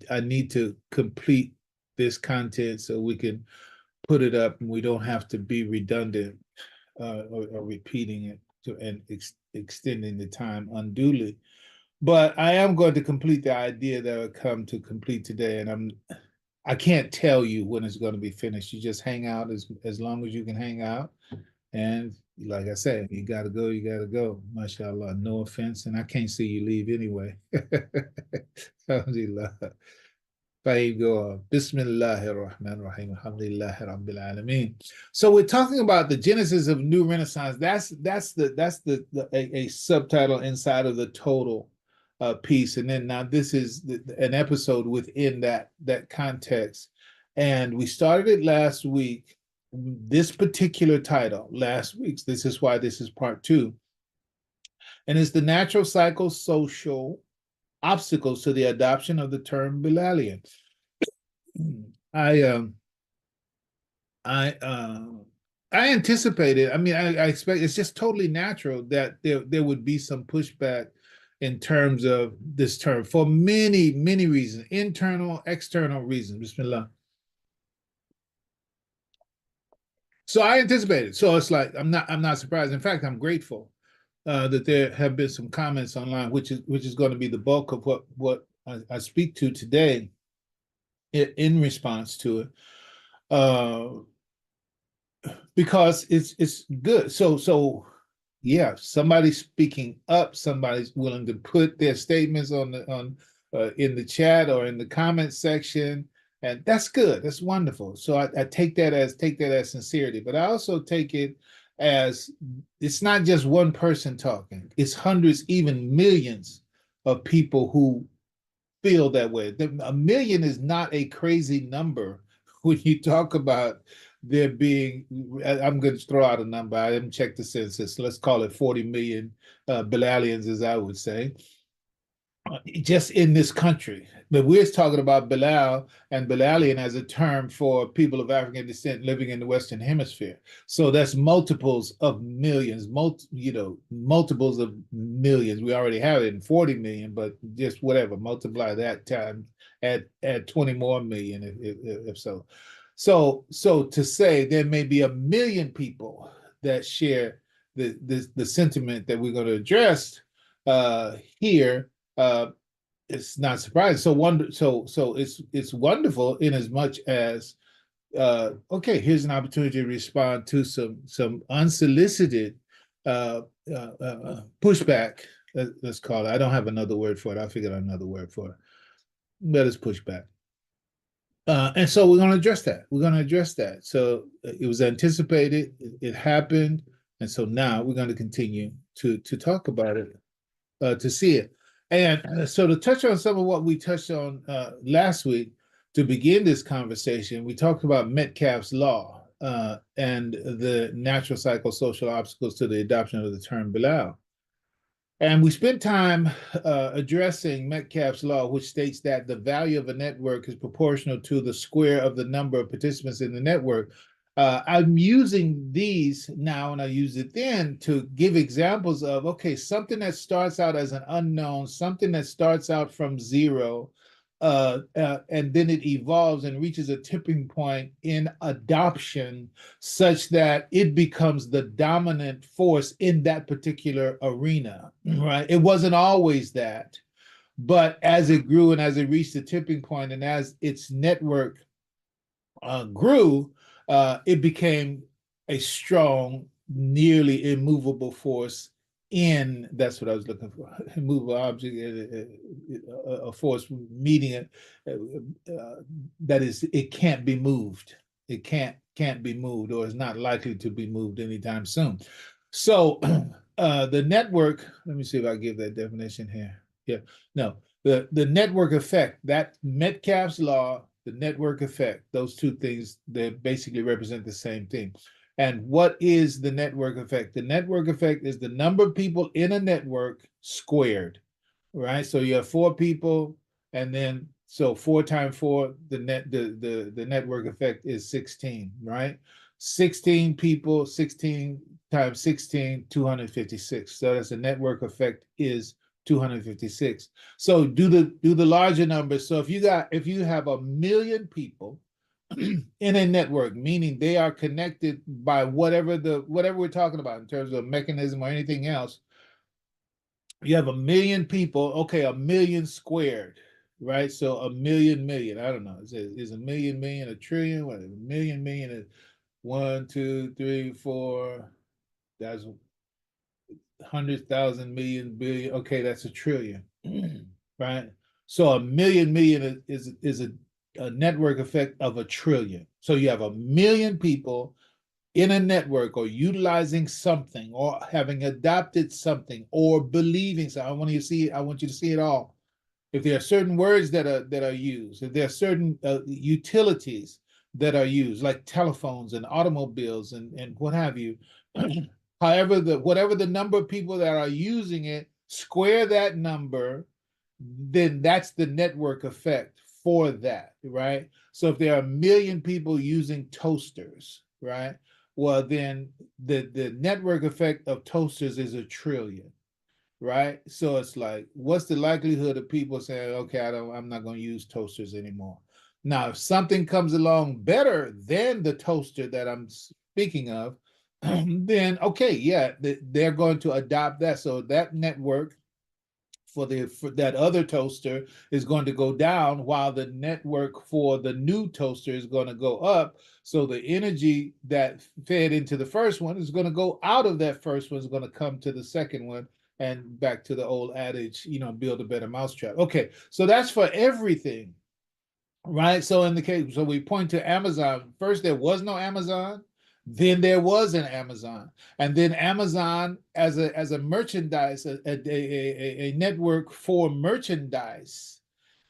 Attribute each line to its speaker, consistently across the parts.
Speaker 1: I need to complete this content so we can put it up and we don't have to be redundant or repeating it and extending the time unduly. But I am going to complete the idea that I come to complete today, and I can't tell you when it's going to be finished. You just hang out as long as you can hang out. And like I said, you got to go, you got to go. MashaAllah, no offense. And I can't see you leave anyway. Alhamdulillah. Go. Bismillahir Rahmanir Rahim. Alhamdulillahi Rabbil Alameen. So we're talking about the genesis of New Renaissance. That's a subtitle inside of the total piece. And then now this is an episode within that context. And we started it last week. This particular title, last week's, this is why this is part 2. And it's the natural psychosocial obstacles to the adoption of the term Bilalian. I anticipated, I expect it's just totally natural that there would be some pushback in terms of this term for many, many reasons, internal, external reasons. Bismillah. So I anticipated. So it's like I'm not surprised. In fact, I'm grateful that there have been some comments online, which is going to be the bulk of what I speak to today in response to it, because it's good. So yeah, somebody's speaking up. Somebody's willing to put their statements on in the chat or in the comment section. And that's good. That's wonderful. So I take that as sincerity, but I also take it as it's not just one person talking. It's hundreds, even millions of people who feel that way. A million is not a crazy number when you talk about there being, I'm going to throw out a number. I didn't check the census. Let's call it 40 million Bilalians, as I would say, just in this country. But we're talking about Bilal and Bilalian as a term for people of African descent living in the Western Hemisphere. So that's multiples of millions, multiples of millions. We already have it in 40 million, but just whatever, multiply that time at 20 more million, if so. So to say there may be a million people that share the sentiment that we're going to address here. It's not surprising. So it's wonderful in as much as okay, here's an opportunity to respond to some unsolicited pushback. Let's call it. I don't have another word for it. I figured out another word for it. But it's pushback. And so we're going to address that. We're going to address that. So it was anticipated. It happened. And so now we're going to continue to talk about it, to see it. And so to touch on some of what we touched on last week, to begin this conversation, we talked about Metcalfe's law and the natural psychosocial obstacles to the adoption of the term Bilal. And we spent time addressing Metcalfe's law, which states that the value of a network is proportional to the square of the number of participants in the network. I'm using these now, and I used it then to give examples of, okay, something that starts out as an unknown, something that starts out from zero, and then it evolves and reaches a tipping point in adoption such that it becomes the dominant force in that particular arena, right? It wasn't always that, but as it grew and as it reached the tipping point and as its network grew, it became a strong, nearly immovable force that's what I was looking for, immovable object, a force meeting it, that is, it can't be moved. It can't be moved, or is not likely to be moved anytime soon. So the network, let me see if I give that definition here. Yeah, no, the network effect, that Metcalfe's law, the network effect, those two things, they basically represent the same thing. And what is the network effect? The network effect is the number of people in a network squared, right? So you have 4 people, and then so 4 times 4, the network effect is 16, right? 16 people, 16 times 16, 256. So that's the network effect is 256. So do the larger numbers. So if you have 1 million people in a network, meaning they are connected by whatever we're talking about in terms of mechanism or anything else, you have 1 million people, okay, 1 million squared, right? So 1 million, I don't know. Is a million million a trillion? What, a million million is 1, 2, 3, 4. That's 100,000 million billion. Okay, that's a trillion, right? So 1 million million is a network effect of a trillion. So you have 1 million people in a network or utilizing something or having adopted something or believing so. I want you to see it all. If there are certain words that are used, if there are certain utilities that are used, like telephones and automobiles and what have you, however, whatever the number of people that are using it, square that number, then that's the network effect for that, right? So if there are 1 million people using toasters, right? Well, then the network effect of toasters is a trillion, right? So it's like, what's the likelihood of people saying, okay, I'm not going to use toasters anymore? Now, if something comes along better than the toaster that I'm speaking of, then okay, yeah, they're going to adopt that. So that network for that other toaster is going to go down while the network for the new toaster is going to go up. So the energy that fed into the first one is going to go out of that first one, is going to come to the second one, and back to the old adage, build a better mousetrap. Okay, so that's for everything, right? So in the case, so we point to Amazon. First, there was no Amazon. Then there was an Amazon, and then Amazon as a merchandise, a network for merchandise.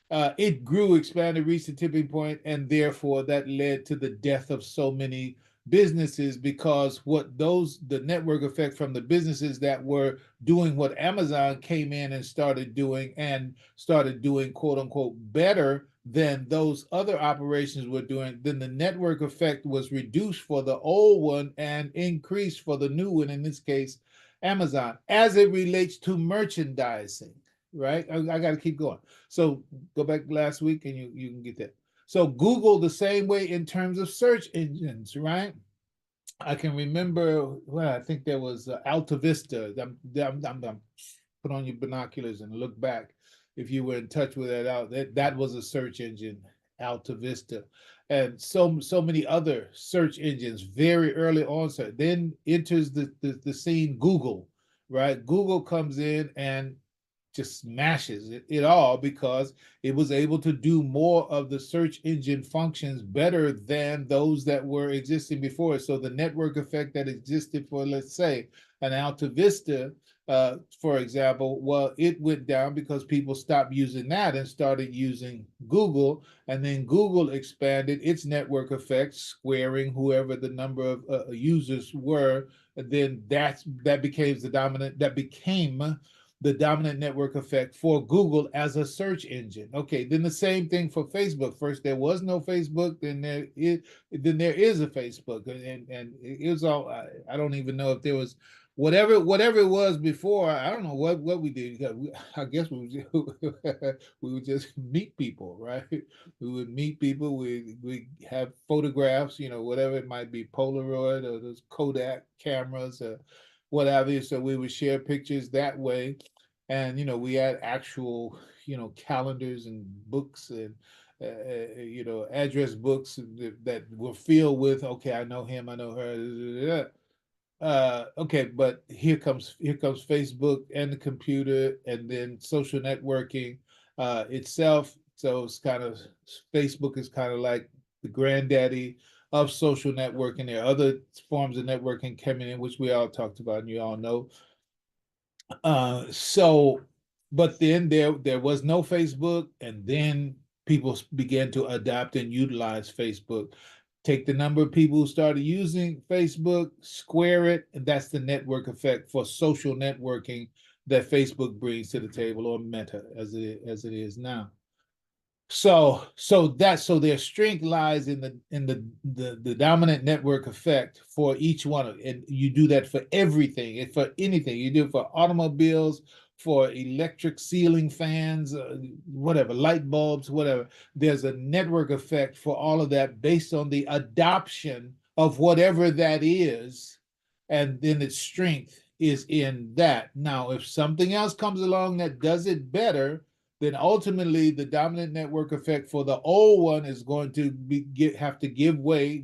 Speaker 1: It grew, expanded, reached a tipping point, and therefore that led to the death of so many businesses, because the network effect from the businesses that were doing what Amazon came in and started doing quote unquote better than those other operations were doing, then the network effect was reduced for the old one and increased for the new one, in this case Amazon, as it relates to merchandising, right? I got to keep going. So go back last week and you can get that. So Google the same way in terms of search engines, right? I can remember, well, I think there was Alta Vista. I'm put on your binoculars and look back. If you were in touch with that was a search engine, Alta Vista, and so many other search engines very early on. So then enters the scene Google, right? Google comes in and just smashes it all, because it was able to do more of the search engine functions better than those that were existing before. So the network effect that existed for, let's say, an Alta Vista, for example, well, it went down because people stopped using that and started using Google, and then Google expanded its network effect, squaring whoever the number of users were. And then that became the dominant network effect for Google as a search engine. Okay, then the same thing for Facebook. First, there was no Facebook, then there is a Facebook, and it was all. I don't even know if there was whatever it was before. I don't know what we did. I guess we would just meet people, right? We would meet people. We have photographs, whatever it might be, Polaroid or those Kodak cameras or whatever. So we would share pictures that way. And, we had actual, calendars and books and, address books that were filled with, okay, I know him, I know her. Okay, but here comes Facebook and the computer, and then social networking itself. So it's Facebook is kind of like the granddaddy of social networking. There are other forms of networking coming in, which we all talked about and you all know. So, but then there was no Facebook, and then people began to adopt and utilize Facebook. Take the number of people who started using Facebook, square it, and that's the network effect for social networking that Facebook brings to the table, or Meta as it is now. So their strength lies in the dominant network effect for each one of, and you do that for everything, and for anything. You do it for automobiles, for electric ceiling fans, whatever, light bulbs, whatever. There's a network effect for all of that based on the adoption of whatever that is, and then its strength is in that. Now, if something else comes along that does it better, then ultimately the dominant network effect for the old one is going to have to give way,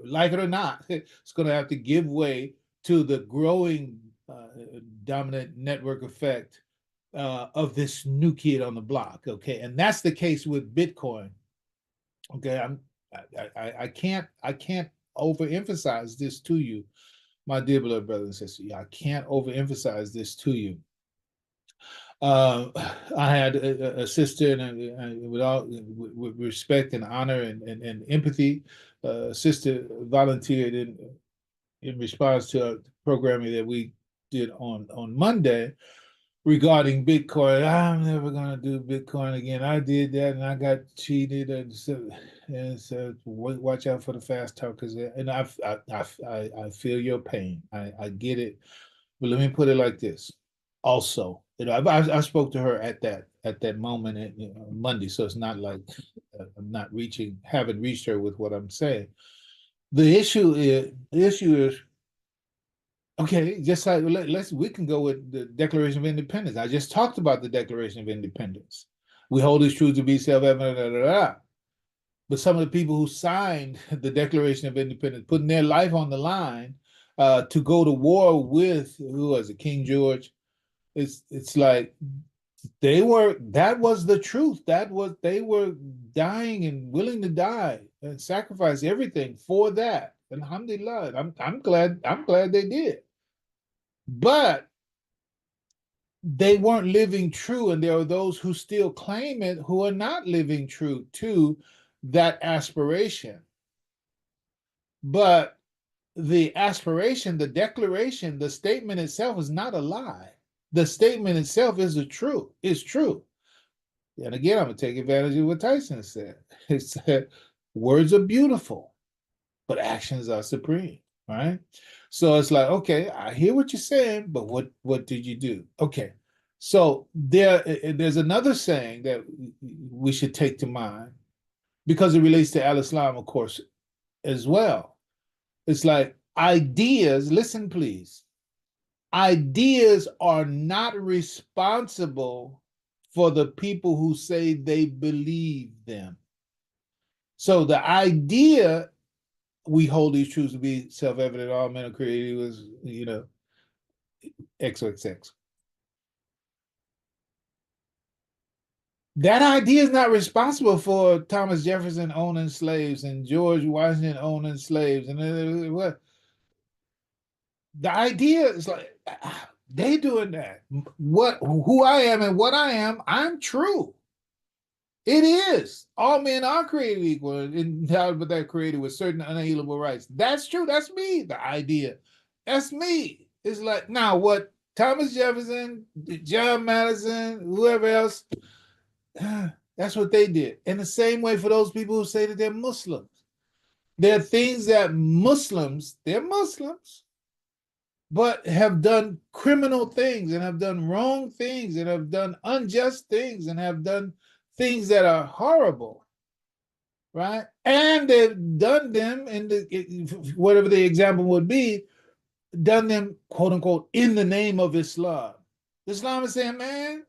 Speaker 1: like it or not. It's going to have to give way to the growing dominant network effect of this new kid on the block. Okay, and that's the case with Bitcoin. Okay, I can't overemphasize this to you, my dear beloved brothers and sisters. I can't overemphasize this to you. I had a sister, and with respect and honor and empathy, sister volunteered in response to a programming that we did on Monday regarding Bitcoin. I'm never gonna do Bitcoin again. I did that and I got cheated, and so watch out for the fast talkers. And I feel your pain. I get it, but let me put it like this. Also, I spoke to her at that moment at Monday, so it's not like I'm not haven't reached her with what I'm saying. The issue is okay, just like we can go with the Declaration of Independence. I just talked about the Declaration of Independence. We hold these truths to be self-evident, da, da, da. But some of the people who signed the Declaration of Independence, putting their life on the line to go to war with, who was it, King George? It's like that was the truth. They were dying and willing to die and sacrifice everything for that. And alhamdulillah, I'm glad they did. But they weren't living true, and there are those who still claim it who are not living true to that aspiration. But the aspiration, the declaration, the statement itself is not a lie. The statement itself is true. And again, I'm going to take advantage of what Tyson said. He said, words are beautiful, but actions are supreme, right? So it's like, okay, I hear what you're saying, but what did you do? Okay, so there's another saying that we should take to mind because it relates to Al-Islam, of course, as well. It's like ideas, listen, please. Ideas are not responsible for the people who say they believe them. So the idea, we hold these truths to be self-evident, all men are created was, XXX. That idea is not responsible for Thomas Jefferson owning slaves and George Washington owning slaves. And what? The idea is like, they doing that. Who I am and what I am, I'm true. It is. All men are created equal, endowed but they're created with certain unalienable rights. That's true. That's me. The idea. That's me. It's like, now what Thomas Jefferson, John Madison, whoever else, that's what they did. In the same way for those people who say that they're Muslims. There are things that they're Muslims, but have done criminal things and have done wrong things and have done unjust things and have done things that are horrible, right? And they've done them whatever the example would be, done them, quote unquote, in the name of Islam. Islam is saying, man,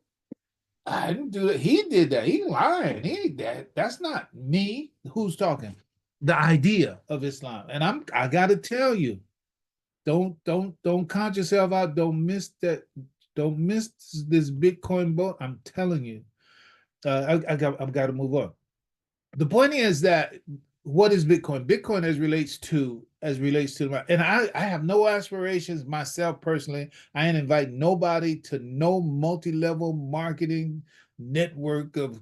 Speaker 1: I didn't do that. He did that. He lying. He that. That's not me. Who's talking? The idea of Islam. And I gotta tell you, don't count yourself out. Don't miss that. Don't miss this Bitcoin boat. I'm telling you. I've got to move on. The point is that what is Bitcoin? Bitcoin as relates to and I have no aspirations myself personally. I ain't invite nobody to no multi-level marketing network of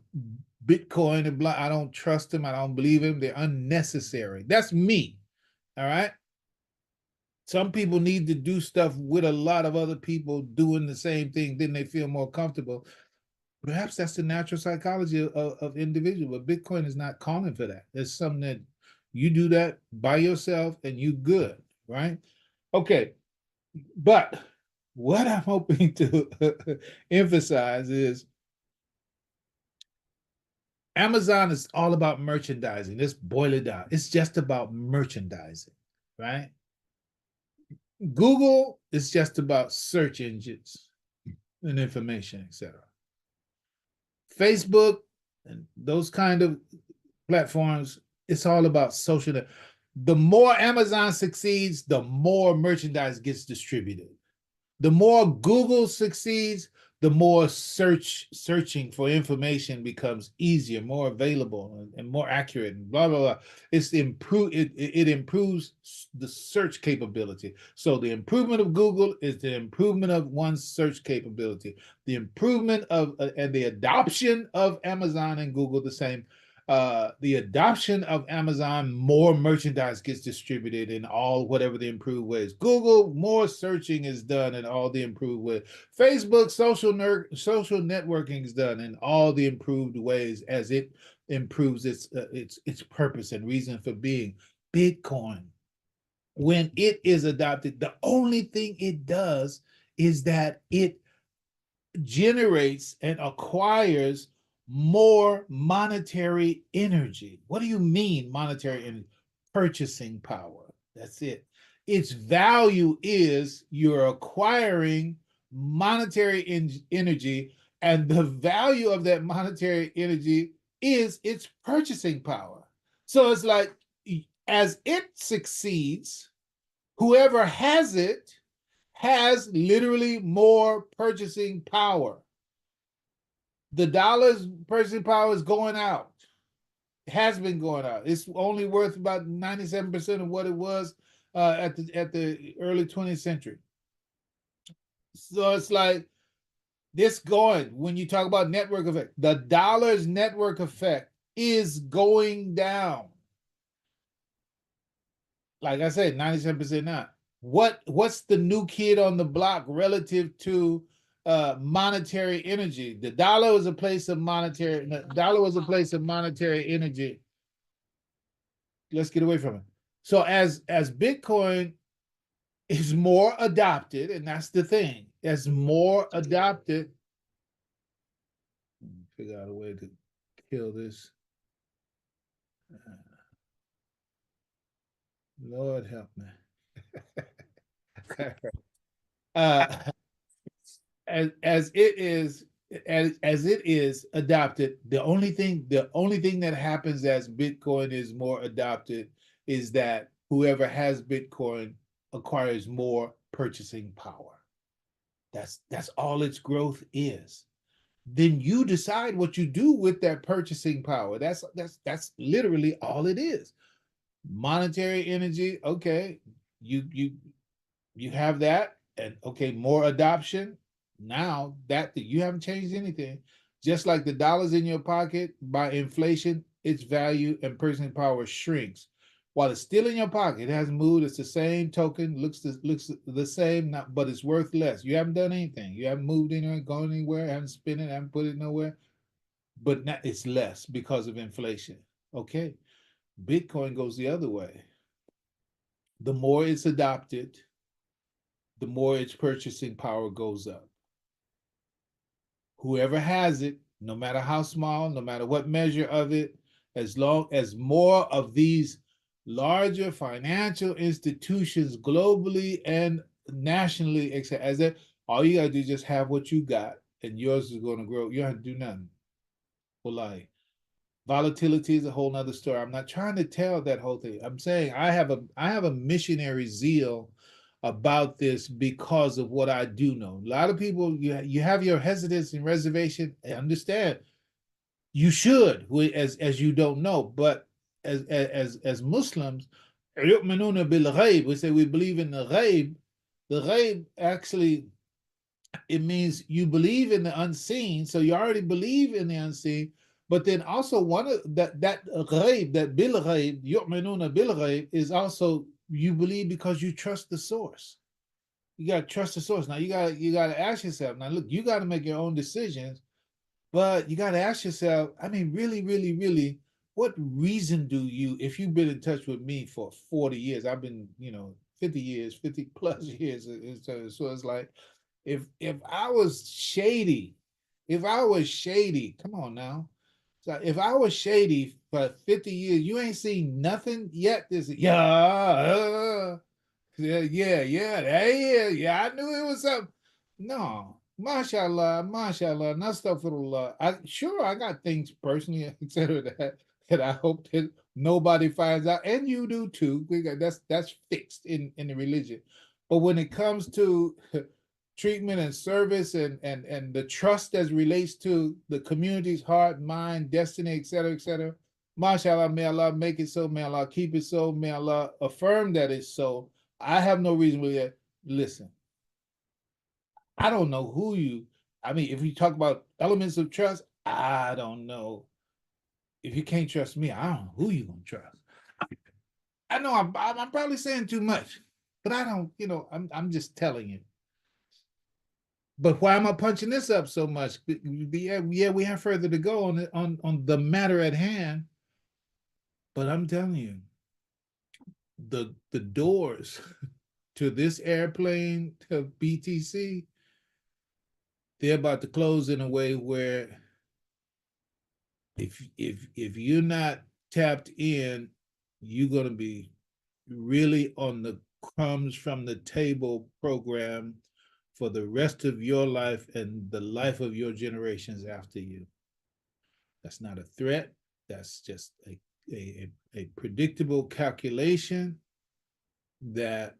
Speaker 1: Bitcoin and blah. I don't trust them. I don't believe them. They're unnecessary. That's me. All right. Some people need to do stuff with a lot of other people doing the same thing, then they feel more comfortable. Perhaps that's the natural psychology of individual, but Bitcoin is not calling for that. It's something that you do that by yourself and you good, right? Okay, but what I'm hoping to emphasize is Amazon is all about merchandising. Let's boil it down. It's just about merchandising, right? Google is just about search engines and information, etc. Facebook and those kind of platforms, it's all about social. The more Amazon succeeds, the more merchandise gets distributed. The more Google succeeds, the more searching for information becomes easier, more available, and more accurate, and blah blah blah. It improves the search capability. So the improvement of Google is the improvement of one's search capability. The improvement of and the adoption of Amazon and Google the same. The adoption of Amazon, more merchandise gets distributed in all whatever the improved ways. Google, more searching is done in all the improved ways. Facebook, social networking is done in all the improved ways as it improves its purpose and reason for being. Bitcoin, when it is adopted, the only thing it does is that it generates and acquires more monetary energy. What do you mean monetary energy? Purchasing power. That's it. Its value is you're acquiring monetary energy, and the value of that monetary energy is its purchasing power. So it's like as it succeeds, whoever has it has literally more purchasing power. The dollar's purchasing power is going out. It has been going out. It's only worth about 97% of what it was at the early 20th century. So it's like this going, when you talk about network effect, the dollar's network effect is going down. Like I said, 97% now. What's the new kid on the block relative to monetary energy? The dollar was a place of monetary. The dollar was a place of monetary energy. Let's get away from it. So as Bitcoin is more adopted, and that's the thing, as more adopted, figure out a way to kill this. Lord help me. uh, as it is as it is adopted, the only thing that happens as Bitcoin is more adopted is that whoever has Bitcoin acquires more purchasing power. That's all its growth is. Then you decide what you do with that purchasing power. That's literally all it is. Monetary energy, okay, you have that, and okay, more adoption. Now that you haven't changed anything, just like the dollars in your pocket, by inflation, its value and purchasing power shrinks. While it's still in your pocket, it hasn't moved. It's the same token, looks the same, but it's worth less. You haven't done anything. You haven't moved anywhere, gone anywhere, haven't spent it, haven't put it nowhere. But now it's less because of inflation. Okay, Bitcoin goes the other way. The more it's adopted, the more its purchasing power goes up. Whoever has it, no matter how small, no matter what measure of it, as long as more of these larger financial institutions globally and nationally, as that, all you gotta do is just have what you got, and yours is going to grow. You don't have to do nothing. Well, volatility is a whole nother story. I'm not trying to tell that whole thing. I'm saying I have a missionary zeal about this because of what I do know. A lot of people, you have your hesitance and reservation. I understand. You should, as you don't know, but as Muslims, we say we believe in the ghaib. The ghaib actually, it means you believe in the unseen, so you already believe in the unseen. But then also one of that ghaib, that bil ghaib, yu'minuna bil ghaib, is also you believe because you trust the source. You got to trust the source. Now you got to ask yourself. Now look, you got to make your own decisions, but you got to ask yourself. I mean, really, really, really, what reason do you? If you've been in touch with me for 40 years, I've been, 50 years, 50 plus years. So it's like, If I was shady, come on now. So if I was shady for 50 years, you ain't seen nothing yet. This yeah, I knew it was something. No, mashallah, mashallah, nastaghfirullah. I got things personally, etc. that I hope that nobody finds out, and you do too. That's fixed in the religion. But when it comes to treatment and service and the trust as relates to the community's heart, mind, destiny, etc. Mashallah, may Allah make it so, may Allah keep it so, may Allah affirm that it's so. I have no reason to believe that. Listen, I don't know who you, I mean, if you talk about elements of trust, I don't know. If you can't trust me, I don't know who you gonna trust. I know I'm probably saying too much, but I don't, I'm just telling you. But why am I punching this up so much? Yeah, we have further to go on the matter at hand. But I'm telling you, the doors to this airplane to BTC, they're about to close in a way where if you're not tapped in, you're gonna be really on the crumbs from the table program for the rest of your life and the life of your generations after you. That's not a threat. That's just a predictable calculation that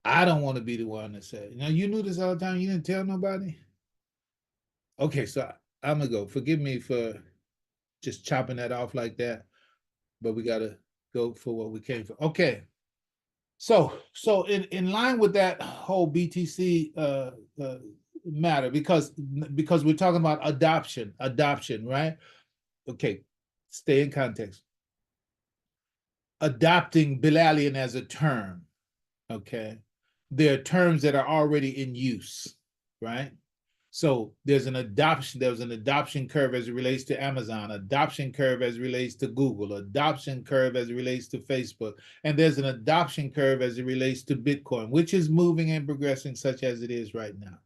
Speaker 1: I don't want to be the one to say. Now, you knew this all the time. You didn't tell nobody. Okay, so I'm gonna go. Forgive me for just chopping that off like that, but we gotta go for what we came for. Okay, so in line with that whole BTC matter, because we're talking about adoption, right? Okay, stay in context. Adopting Bilalian as a term, okay? There are terms that are already in use, right? So there was an adoption curve as it relates to Amazon, adoption curve as it relates to Google, adoption curve as it relates to Facebook, and there's an adoption curve as it relates to Bitcoin, which is moving and progressing such as it is right now.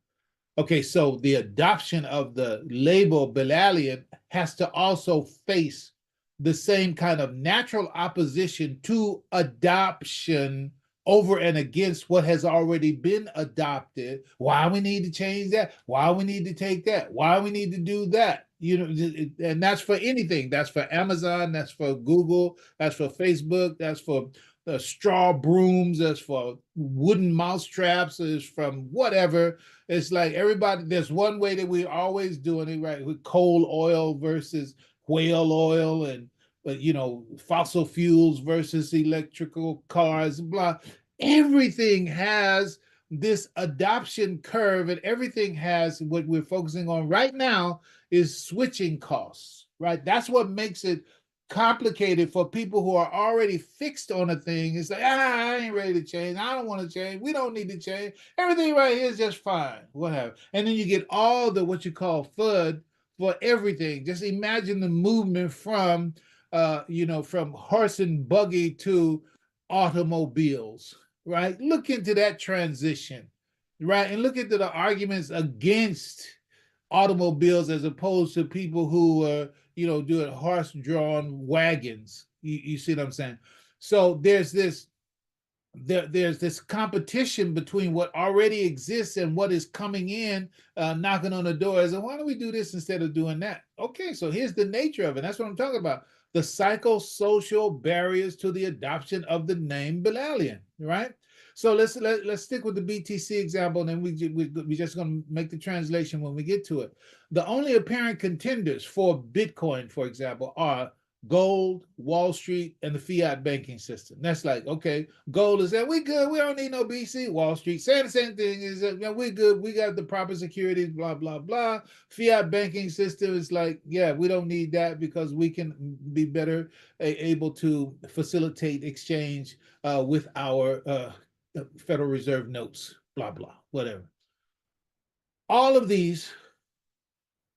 Speaker 1: Okay, so the adoption of the label Bilalian has to also face the same kind of natural opposition to adoption over and against what has already been adopted. Why we need to change that? Why we need to take that? Why we need to do that? And that's for anything. That's for Amazon. That's for Google. That's for Facebook. That's for straw brooms. That's for wooden mouse traps. It's from whatever. It's like everybody, there's one way that we're always doing it, right? With coal oil versus whale oil and fossil fuels versus electrical cars, blah. Everything has this adoption curve, and everything has what we're focusing on right now is switching costs, right? That's what makes it complicated for people who are already fixed on a thing. It's like, I ain't ready to change. I don't want to change. We don't need to change. Everything right here is just fine. Whatever. And then you get all the what you call FUD for everything. Just imagine the movement from from horse and buggy to automobiles, right? Look into that transition, right? And look into the arguments against automobiles as opposed to people who are, doing horse-drawn wagons. You see what I'm saying? So there's this competition between what already exists and what is coming in, knocking on the doors. And why don't we do this instead of doing that? Okay, so here's the nature of it. That's what I'm talking about. The psychosocial barriers to the adoption of the name Bilalian, right? So let's stick with the BTC example, and then we're just going to make the translation when we get to it. The only apparent contenders for Bitcoin, for example, are gold, Wall Street, and the fiat banking system. That's like, okay, gold is that we good, we don't need no BC. Wall Street saying the same thing is that we good, we got the proper securities, blah, blah, blah. Fiat banking system is like, yeah, we don't need that because we can be better able to facilitate exchange with our Federal Reserve notes, blah, blah, whatever. All of these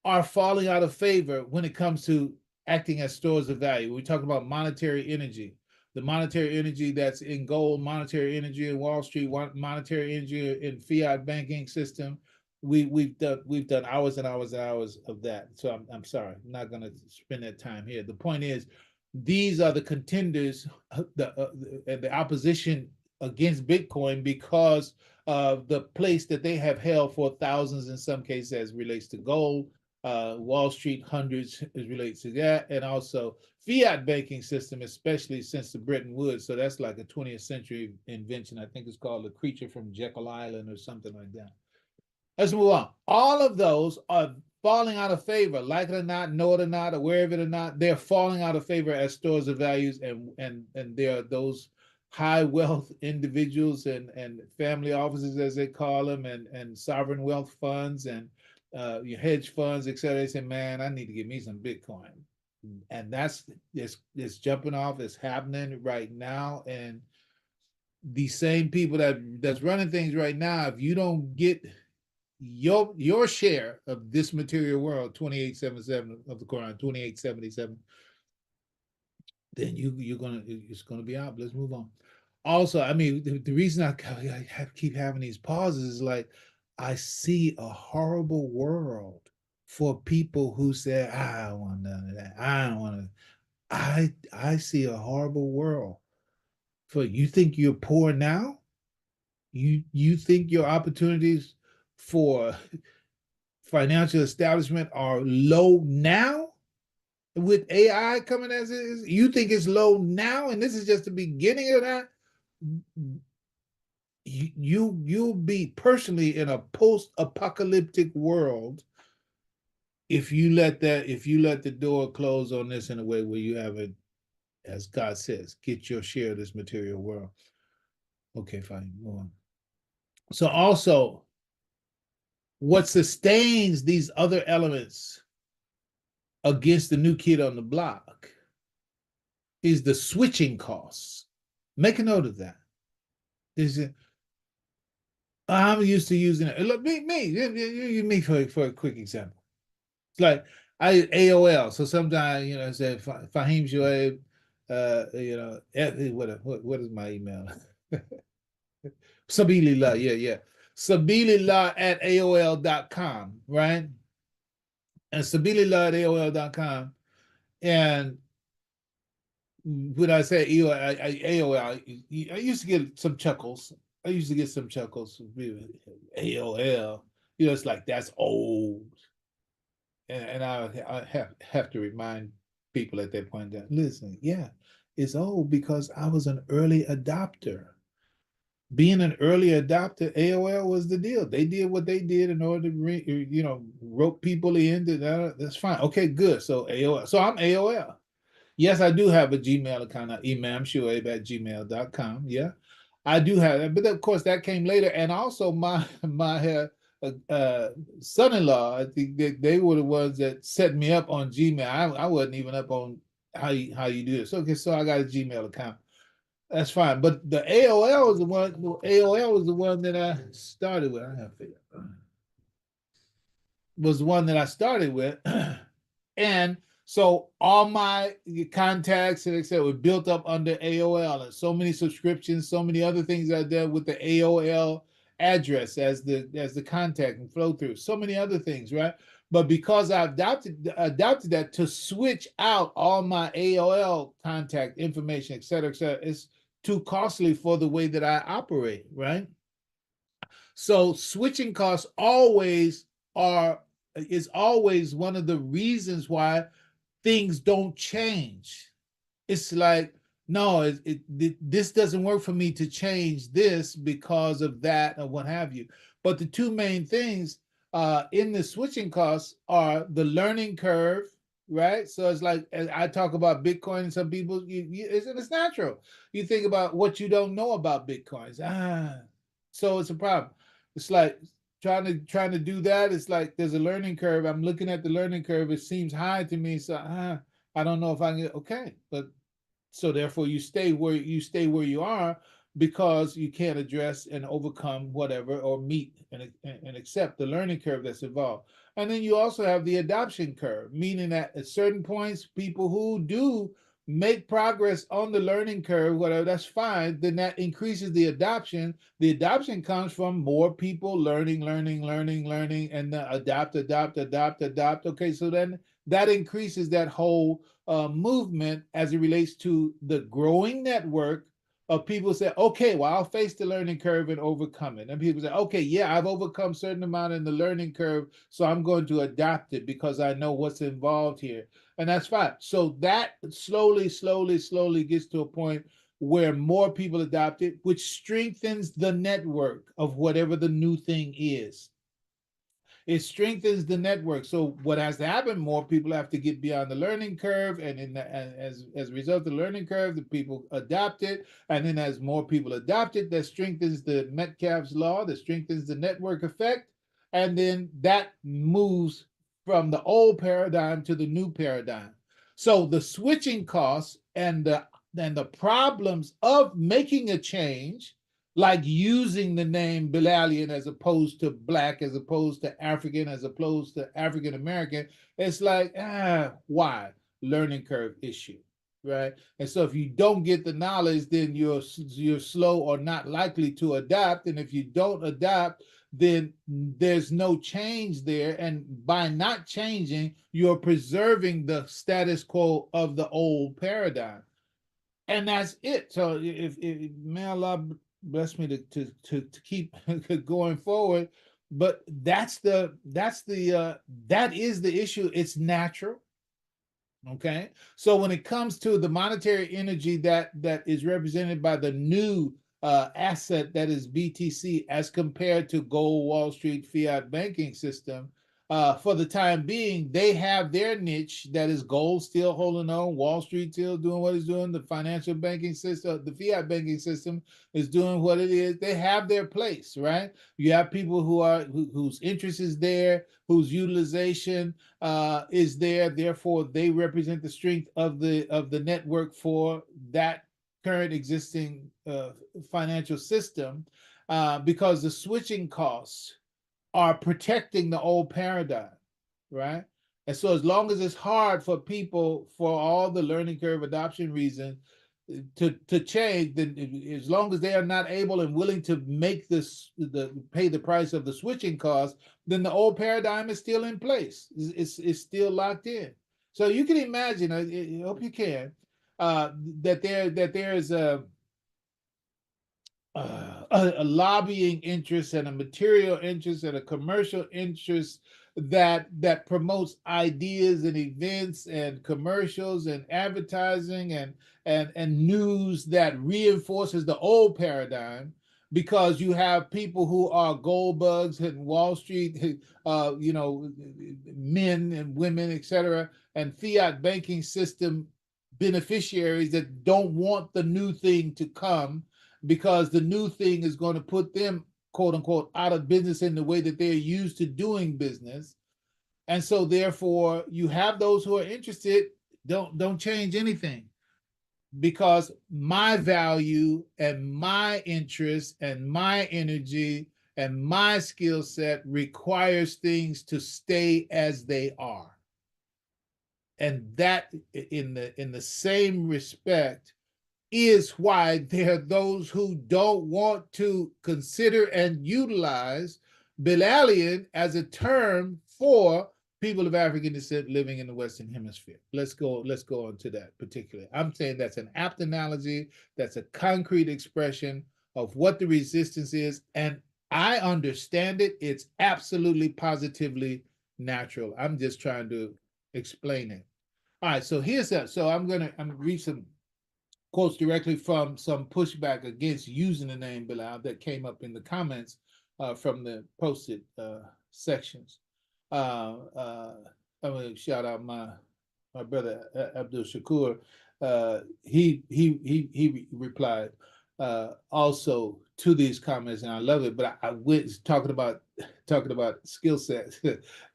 Speaker 1: are falling out of favor when it comes to acting as stores of value. We talk about monetary energy, the monetary energy that's in gold, monetary energy in Wall Street, monetary energy in fiat banking system, we've done hours and hours and hours of that. So I'm sorry, I'm not going to spend that time here. The point is, these are the contenders, the opposition against Bitcoin, because of the place that they have held for thousands, in some cases, as relates to gold. Wall Street hundreds as relates to that, and also fiat banking system, especially since the Bretton Woods. So that's like a 20th century invention. I think it's called the creature from Jekyll Island or something like that. Let's move on. All of those are falling out of favor, like it or not, know it or not, aware of it or not. They're falling out of favor as stores of values, and there are those high wealth individuals and family offices, as they call them, and sovereign wealth funds and your hedge funds, et cetera. They say, man, I need to get me some Bitcoin. And that's it's jumping off, it's happening right now. And the same people that's running things right now, if you don't get your share of this material world, 2877 of the Quran, 2877, then it's gonna be out. Let's move on. Also, I mean, the reason I keep having these pauses is like, I see a horrible world for people who say, I don't want none of that. I don't want to. I see a horrible world for you. Think you're poor now? You think your opportunities for financial establishment are low now? With AI coming as it is, you think it's low now, and this is just the beginning of that. You'll be personally in a post-apocalyptic world if you let the door close on this in a way where you haven't, as God says, get your share of this material world. Okay, fine, move on. So also, what sustains these other elements against the new kid on the block is the switching costs. Make a note of that. I'm used to using it. Look, me for a quick example. It's like AOL. So sometimes, I say Fahim Shuaibe, what is my email? Sabilillah, yeah. Sabilillah at AOL.com, right? And Sabilillah at AOL.com. And when I say AOL, I used to get some chuckles. AOL. It's like, that's old. And I have to remind people at that point that, listen, yeah, it's old because I was an early adopter. Being an early adopter, AOL was the deal. They did what they did in order to, rope people in. That's fine. Okay, good. So AOL. So I'm AOL. Yes, I do have a Gmail account, Imam Shuaibe at gmail.com. Yeah, I do have that. But of course, that came later. And also my son-in-law, I think they were the ones that set me up on Gmail. I wasn't even up on how you do this. Okay, so I got a Gmail account. That's fine. But the AOL was the one. AOL was the one that I started with. I have to figure out. Was the one that I started with, and so all my contacts and etc. were built up under AOL, and so many subscriptions, so many other things I did with the AOL address as the contact and flow through, so many other things, right? But because I adopted that to switch out all my AOL contact information, etc., it's too costly for the way that I operate, right? So switching costs is always one of the reasons why things don't change. It's like, no, this doesn't work for me to change this because of that or what have you. But the two main things in the switching costs are the learning curve, right? So it's like, as I talk about Bitcoin, and some people, it's natural. You think about what you don't know about Bitcoins. So it's a problem. It's like trying to do that. It's like there's a learning curve. I'm looking at the learning curve. It seems high to me. So I don't know if I can get okay. But so therefore you stay where you are because you can't address and overcome whatever or meet and accept the learning curve that's involved. And then you also have the adoption curve, meaning that at certain points, people who do make progress on the learning curve, whatever, that's fine. Then that increases the adoption. The adoption comes from more people learning, and the adopt. Okay, so then that increases that whole movement as it relates to the growing network of people say, okay, well, I'll face the learning curve and overcome it. And people say, okay, yeah, I've overcome a certain amount in the learning curve, so I'm going to adopt it because I know what's involved here. And that's fine. So that slowly gets to a point where more people adopt it, which strengthens the network of whatever the new thing is. It strengthens the network. So what has to happen? More people have to get beyond the learning curve, and as a result of the learning curve, the people adopt it, and then as more people adopt it, that strengthens the Metcalfe's law, that strengthens the network effect, and then that moves from the old paradigm to the new paradigm. So the switching costs and the problems of making a change, like using the name Bilalian as opposed to black, as opposed to African, as opposed to African American, it's like, why? Learning curve issue, right? And so if you don't get the knowledge, then you're slow or not likely to adapt. And if you don't adapt, then there's no change there. And by not changing, you're preserving the status quo of the old paradigm. And that's it. So if may Allah bless me to keep going forward, but that is the issue. It's natural. Okay, so when it comes to the monetary energy that is represented by the new asset that is BTC as compared to gold, Wall Street, fiat banking system, for the time being, they have their niche that is gold still holding on, Wall Street still doing what it's doing, the financial banking system, the fiat banking system is doing what it is. They have their place, right? You have people whose interest is there, whose utilization is there. Therefore, they represent the strength of the network for that current existing financial system, because the switching costs are protecting the old paradigm, right? And so as long as it's hard for people, for all the learning curve adoption reasons, to change, then as long as they are not able and willing to make pay the price of the switching cost, then the old paradigm is still in place. It's still locked in. So you can imagine, I hope you can, that there is a lobbying interest and a material interest and a commercial interest that promotes ideas and events and commercials and advertising and news that reinforces the old paradigm, because you have people who are gold bugs and Wall Street, men and women, etc., and fiat banking system beneficiaries that don't want the new thing to come, because the new thing is going to put them, quote unquote, out of business in the way that they're used to doing business. And so therefore you have those who are interested, don't change anything, because my value and my interest and my energy and my skill set requires things to stay as they are. And that in the same respect is why there are those who don't want to consider and utilize Bilalian as a term for people of African descent living in the Western Hemisphere. Let's go on to that particularly. I'm saying that's an apt analogy, that's a concrete expression of what the resistance is, and I understand it. It's absolutely positively natural. I'm just trying to explain it. All right, so here's that. So I'm gonna read some quotes directly from some pushback against using the name Bilal that came up in the comments from the posted sections. I'm going to shout out my brother Abdul Shakur. He replied also to these comments, and I love it. But I went talking about skill sets.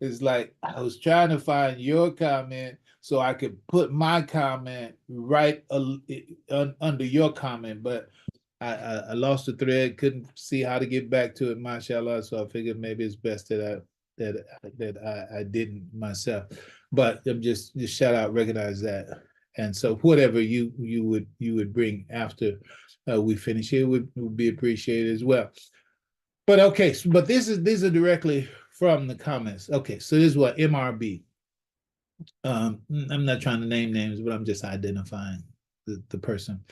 Speaker 1: It's like I was trying to find your comment so I could put my comment right under your comment, but I lost the thread, couldn't see how to get back to it, mashallah. So I figured maybe it's best that I didn't myself. But I'm just shout out, recognize that. And so whatever you would bring after we finish here would be appreciated as well. But okay, but these are directly from the comments. Okay, so this is what MRB. I'm not trying to name names, but I'm just identifying the person.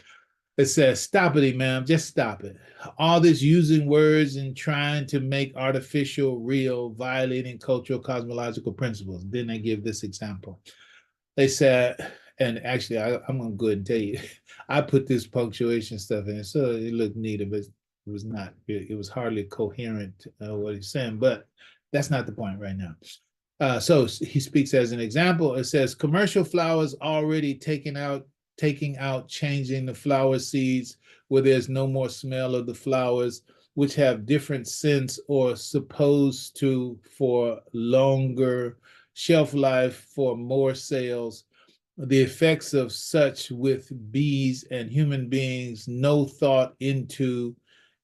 Speaker 1: It says, stop it, Imam, just stop it. All this using words and trying to make artificial real, violating cultural cosmological principles. Then they give this example. They said, and actually, I'm going to go ahead and tell you, I put this punctuation stuff in, so it looked neat, but it was not, it was hardly coherent what he's saying, but that's not the point right now. So he speaks as an example. It says, commercial flowers already taking out, changing the flower seeds where there's no more smell of the flowers, which have different scents or supposed to for longer shelf life for more sales. The effects of such with bees and human beings, no thought into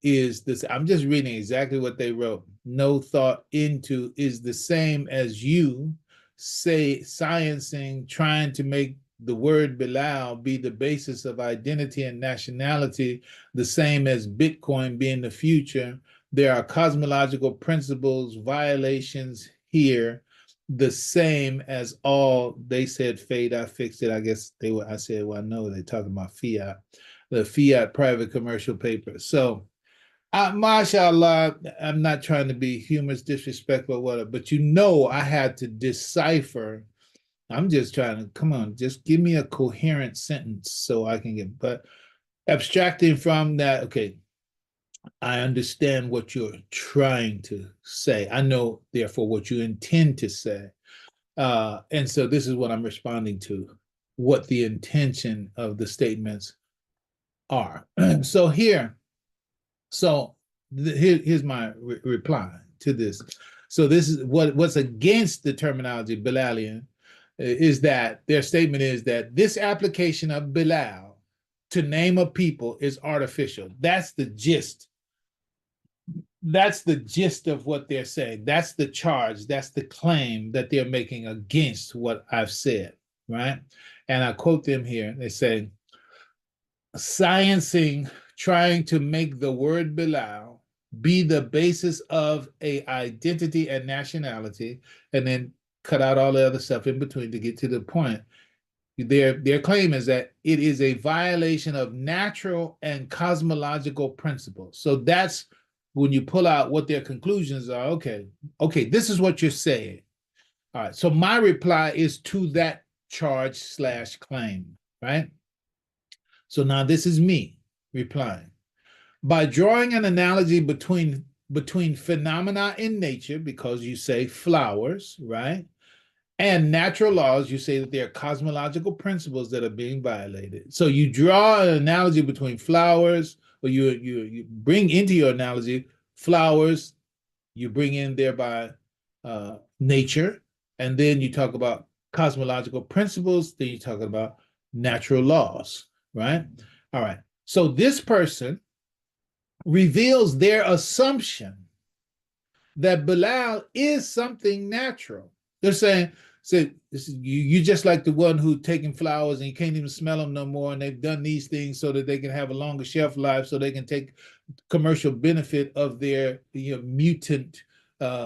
Speaker 1: is this. I'm just reading exactly what they wrote. No thought into is the same as you say sciencing, trying to make the word Bilal be the basis of identity and nationality, the same as Bitcoin being the future. There are cosmological principles, violations here, the same as all. They said fate, I fixed it. I guess they were, I said, well, no, they're talking about fiat, the fiat private commercial paper. So mashallah, I'm not trying to be humorous, disrespectful, whatever, but I had to decipher. I'm just trying to, come on, just give me a coherent sentence so I can get, but abstracting from that, okay, I understand what you're trying to say. I know, therefore, what you intend to say. And so this is what I'm responding to, what the intention of the statements are. So here, here's my reply to this. So this is what's against the terminology Bilalian is that their statement is that this application of Bilal to name a people is artificial. That's the gist. That's the gist of what they're saying. That's the charge. That's the claim that they're making against what I've said, right? And I quote them here. They say, sciencing, trying to make the word Bilal be the basis of a identity and nationality, and then cut out all the other stuff in between to get to the point. Their claim is that it is a violation of natural and cosmological principles. So that's when you pull out what their conclusions are. Okay, this is what you're saying. All right, so my reply is to that charge / claim, right? So now this is me replying. By drawing an analogy between phenomena in nature, because you say flowers, right? And natural laws, you say that there are cosmological principles that are being violated. So you draw an analogy between flowers, or you bring into your analogy flowers, you bring in thereby nature, and then you talk about cosmological principles, then you talk about natural laws, right? All right. So this person reveals their assumption that Bilal is something natural. They're saying, you just like the one who taking flowers and you can't even smell them no more, and they've done these things so that they can have a longer shelf life, so they can take commercial benefit of their mutant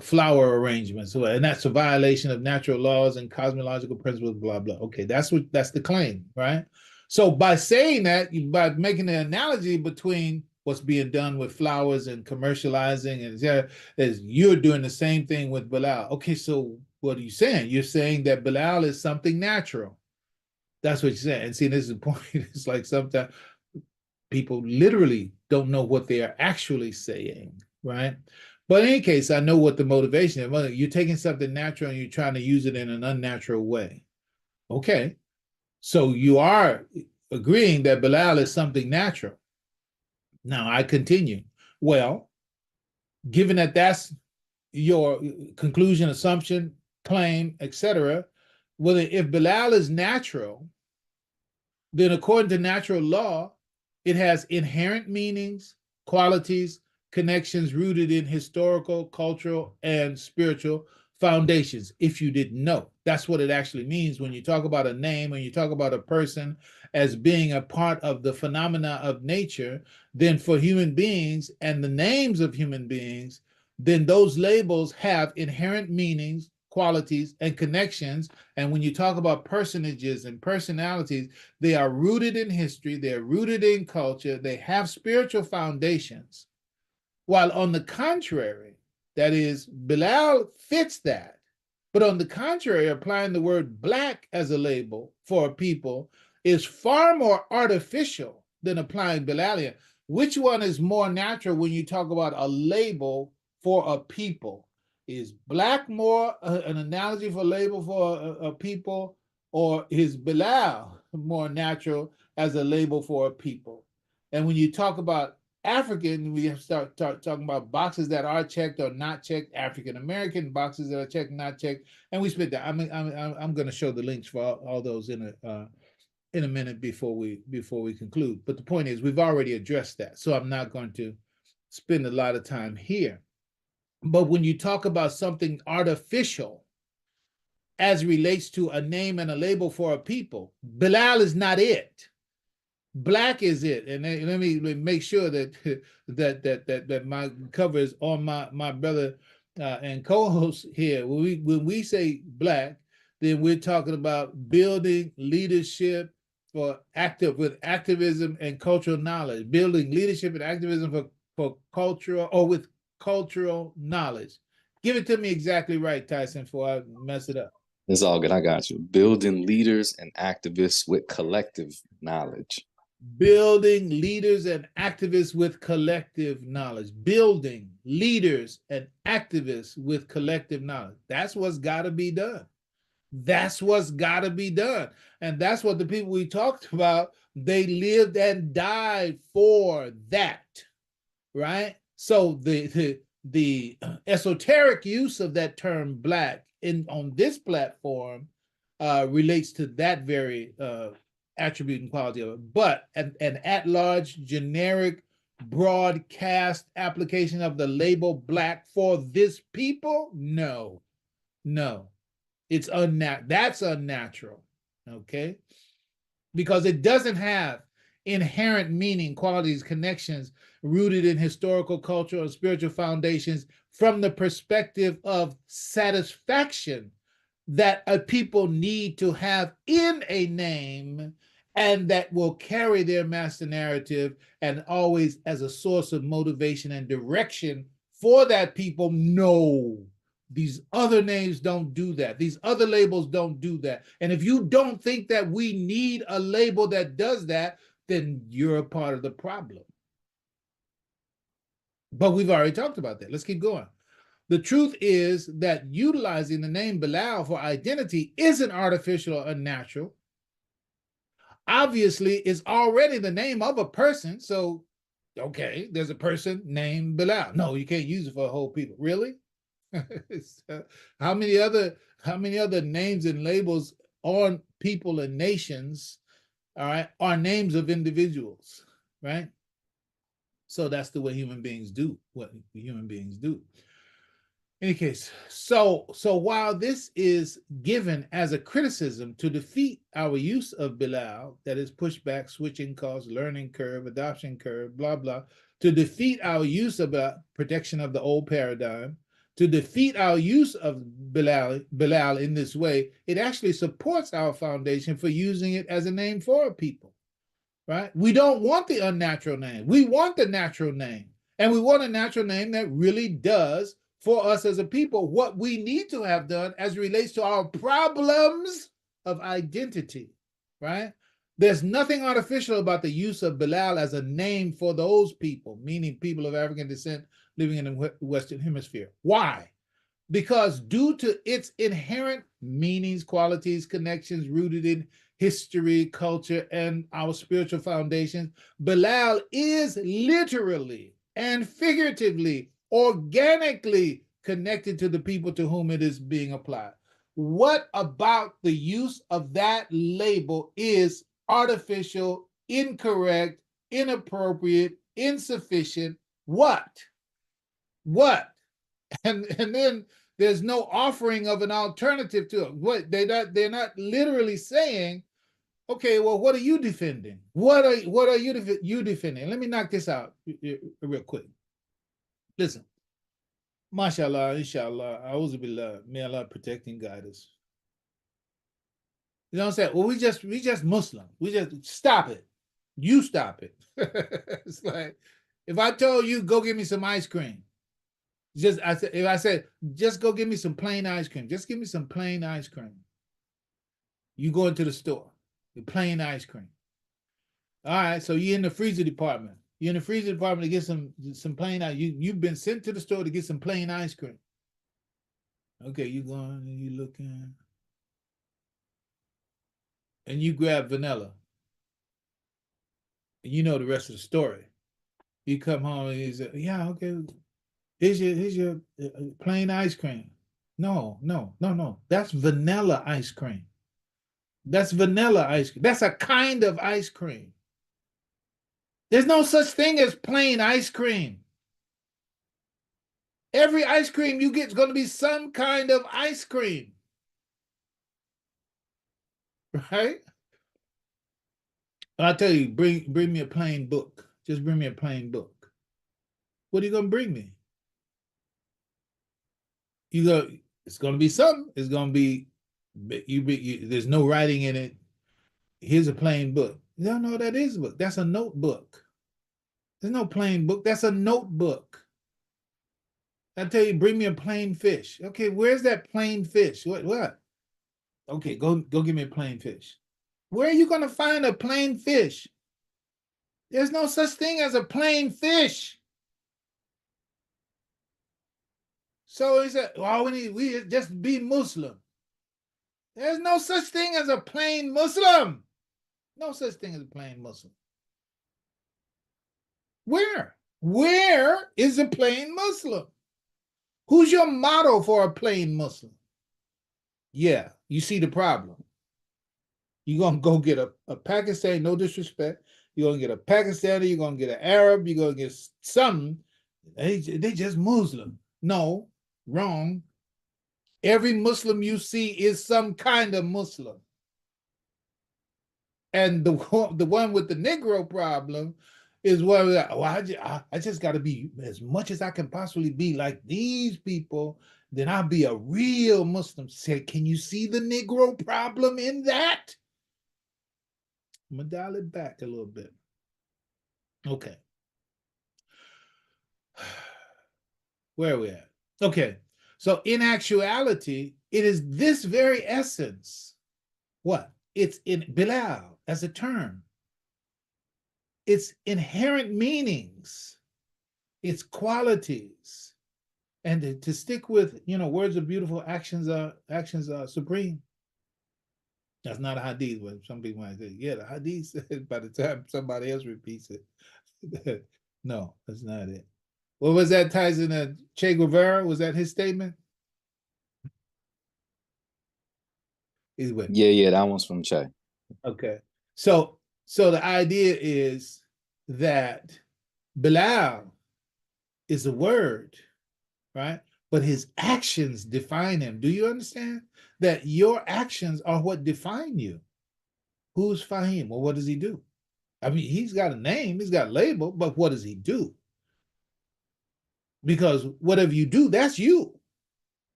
Speaker 1: flower arrangements. And that's a violation of natural laws and cosmological principles, blah, blah. Okay, that's the claim, right? So by saying that, by making an analogy between what's being done with flowers and commercializing, and as you're doing the same thing with Bilal. Okay, so what are you saying? You're saying that Bilal is something natural. That's what you're saying. And see, this is the point. It's like sometimes people literally don't know what they are actually saying, right? But in any case, I know what the motivation is. You're taking something natural and you're trying to use it in an unnatural way. Okay, so you are agreeing that Bilal is something natural. Now I continue. Well, given that that's your conclusion, assumption, claim, etc., well, if Bilal is natural, then according to natural law, it has inherent meanings, qualities, connections rooted in historical, cultural, and spiritual foundations, if you didn't know. That's what it actually means when you talk about a name, when you talk about a person as being a part of the phenomena of nature, then for human beings and the names of human beings, then those labels have inherent meanings, qualities, and connections. And when you talk about personages and personalities, they are rooted in history, they're rooted in culture, they have spiritual foundations. While on the contrary, that is, Bilal fits that. But on the contrary, applying the word black as a label for a people is far more artificial than applying Bilalian. Which one is more natural when you talk about a label for a people? Is black more an analogy for label for a people, or is Bilal more natural as a label for a people? And when you talk about African, we have to start talking about boxes that are checked or not checked. African American boxes that are checked, not checked, and we split that. I'm going to show the links for all those in a minute before we conclude. But the point is, we've already addressed that, so I'm not going to spend a lot of time here. But when you talk about something artificial as relates to a name and a label for a people, Bilal is not it. Black is it, and let me make sure that that my cover is on my brother and co-host here. When we say black, then we're talking about building leadership for activism and cultural knowledge. Building leadership and activism for cultural or with cultural knowledge. Give it to me exactly right, Tyson, before I mess it up.
Speaker 2: It's all good. I got you. Building leaders and activists with collective knowledge.
Speaker 1: Building leaders and activists with collective knowledge. Building leaders and activists with collective knowledge. That's what's got to be done. That's what's got to be done. And that's what the people we talked about, they lived and died for that, right? So the esoteric use of that term black on this platform relates to that very attribute and quality of it. But an at-large, generic, broadcast application of the label black for this people? No. It's unnatural. That's unnatural, okay? Because it doesn't have inherent meaning, qualities, connections rooted in historical, cultural, and spiritual foundations from the perspective of satisfaction that a people need to have in a name, and that will carry their master narrative and always as a source of motivation and direction for that people. No, these other names don't do that. These other labels don't do that. And if you don't think that we need a label that does that, then you're a part of the problem. But we've already talked about that. Let's keep going. The truth is that utilizing the name Bilal for identity isn't artificial or unnatural. Obviously, it's already the name of a person. So, okay, there's a person named Bilal. No, you can't use it for a whole people. Really? How many other names and labels on people and nations, all right, are names of individuals, right? So that's the way human beings do what human beings do. In any case, so while this is given as a criticism to defeat our use of Bilal, that is pushback, switching costs, learning curve, adoption curve, blah, blah, to defeat our use of protection of the old paradigm, to defeat our use of Bilal in this way, it actually supports our foundation for using it as a name for a people, right? We don't want the unnatural name. We want the natural name. And we want a natural name that really does for us as a people what we need to have done as relates to our problems of identity, right? There's nothing artificial about the use of Bilal as a name for those people, meaning people of African descent living in the Western Hemisphere. Why? Because due to its inherent meanings, qualities, connections rooted in history, culture, and our spiritual foundations, Bilal is literally and figuratively, organically connected to the people to whom it is being applied. What about the use of that label is artificial, incorrect, inappropriate, insufficient? What? And then There's no offering of an alternative to it. What they're not literally saying, okay, well, what are you defending? What are you defending? Let me knock this out real quick. Listen, mashallah, inshallah, a'udhu billah, may Allah protect and guide us. You know what I'm saying? Well, we just Muslim. We just stop it. You stop it. It's like if I told you go get me some ice cream, if I said just go get me some plain ice cream, just give me some plain ice cream. You go into the store, the plain ice cream. All right, so you're in the freezer department. You're in the freezer department to get some plain ice. You've been sent to the store to get some plain ice cream. Okay, you going and you looking, and you grab vanilla. And you know the rest of the story. You come home and you say, "Yeah, okay, here's your plain ice cream." No. That's vanilla ice cream. That's vanilla ice cream. That's a kind of ice cream. There's no such thing as plain ice cream. Every ice cream you get is going to be some kind of ice cream. Right? I'll tell you, bring me a plain book. Just bring me a plain book. What are you going to bring me? It's going to be something. It's going to be, there's no writing in it. Here's a plain book. No, that is a book. That's a notebook. There's no plain book. That's a notebook. I tell you, bring me a plain fish. Okay, where's that plain fish? What? Okay, go give me a plain fish. Where are you going to find a plain fish? There's no such thing as a plain fish. So he said, well, we just be Muslim. There's no such thing as a plain Muslim. No such thing as a plain Muslim. Where? Where is a plain Muslim? Who's your model for a plain Muslim? Yeah, you see the problem. You're going to go get a Pakistani, no disrespect. You're going to get a Pakistani, you're going to get an Arab, you're going to get something. They just Muslim. No, wrong. Every Muslim you see is some kind of Muslim. And the one with the Negro problem is I just got to be as much as I can possibly be like these people, then I'll be a real Muslim. Say, can you see the Negro problem in that? I'm going to dial it back a little bit. Okay. Where are we at? Okay. So in actuality, it is this very essence. What? It's in Bilal as a term. Its inherent meanings, its qualities, and to stick with, words are beautiful, actions are supreme. That's not a hadith, but some people might say, yeah, the hadith, by the time somebody else repeats it. No, that's not it. What was that, Tyson? Che Guevara, was that his statement?
Speaker 2: Yeah, that one's from Che.
Speaker 1: Okay. So the idea is that Bilal is a word, right? But his actions define him. Do you understand that your actions are what define you? Who's Fahim? Well, what does he do? I mean, he's got a name, he's got a label, but what does he do? Because whatever you do, that's you.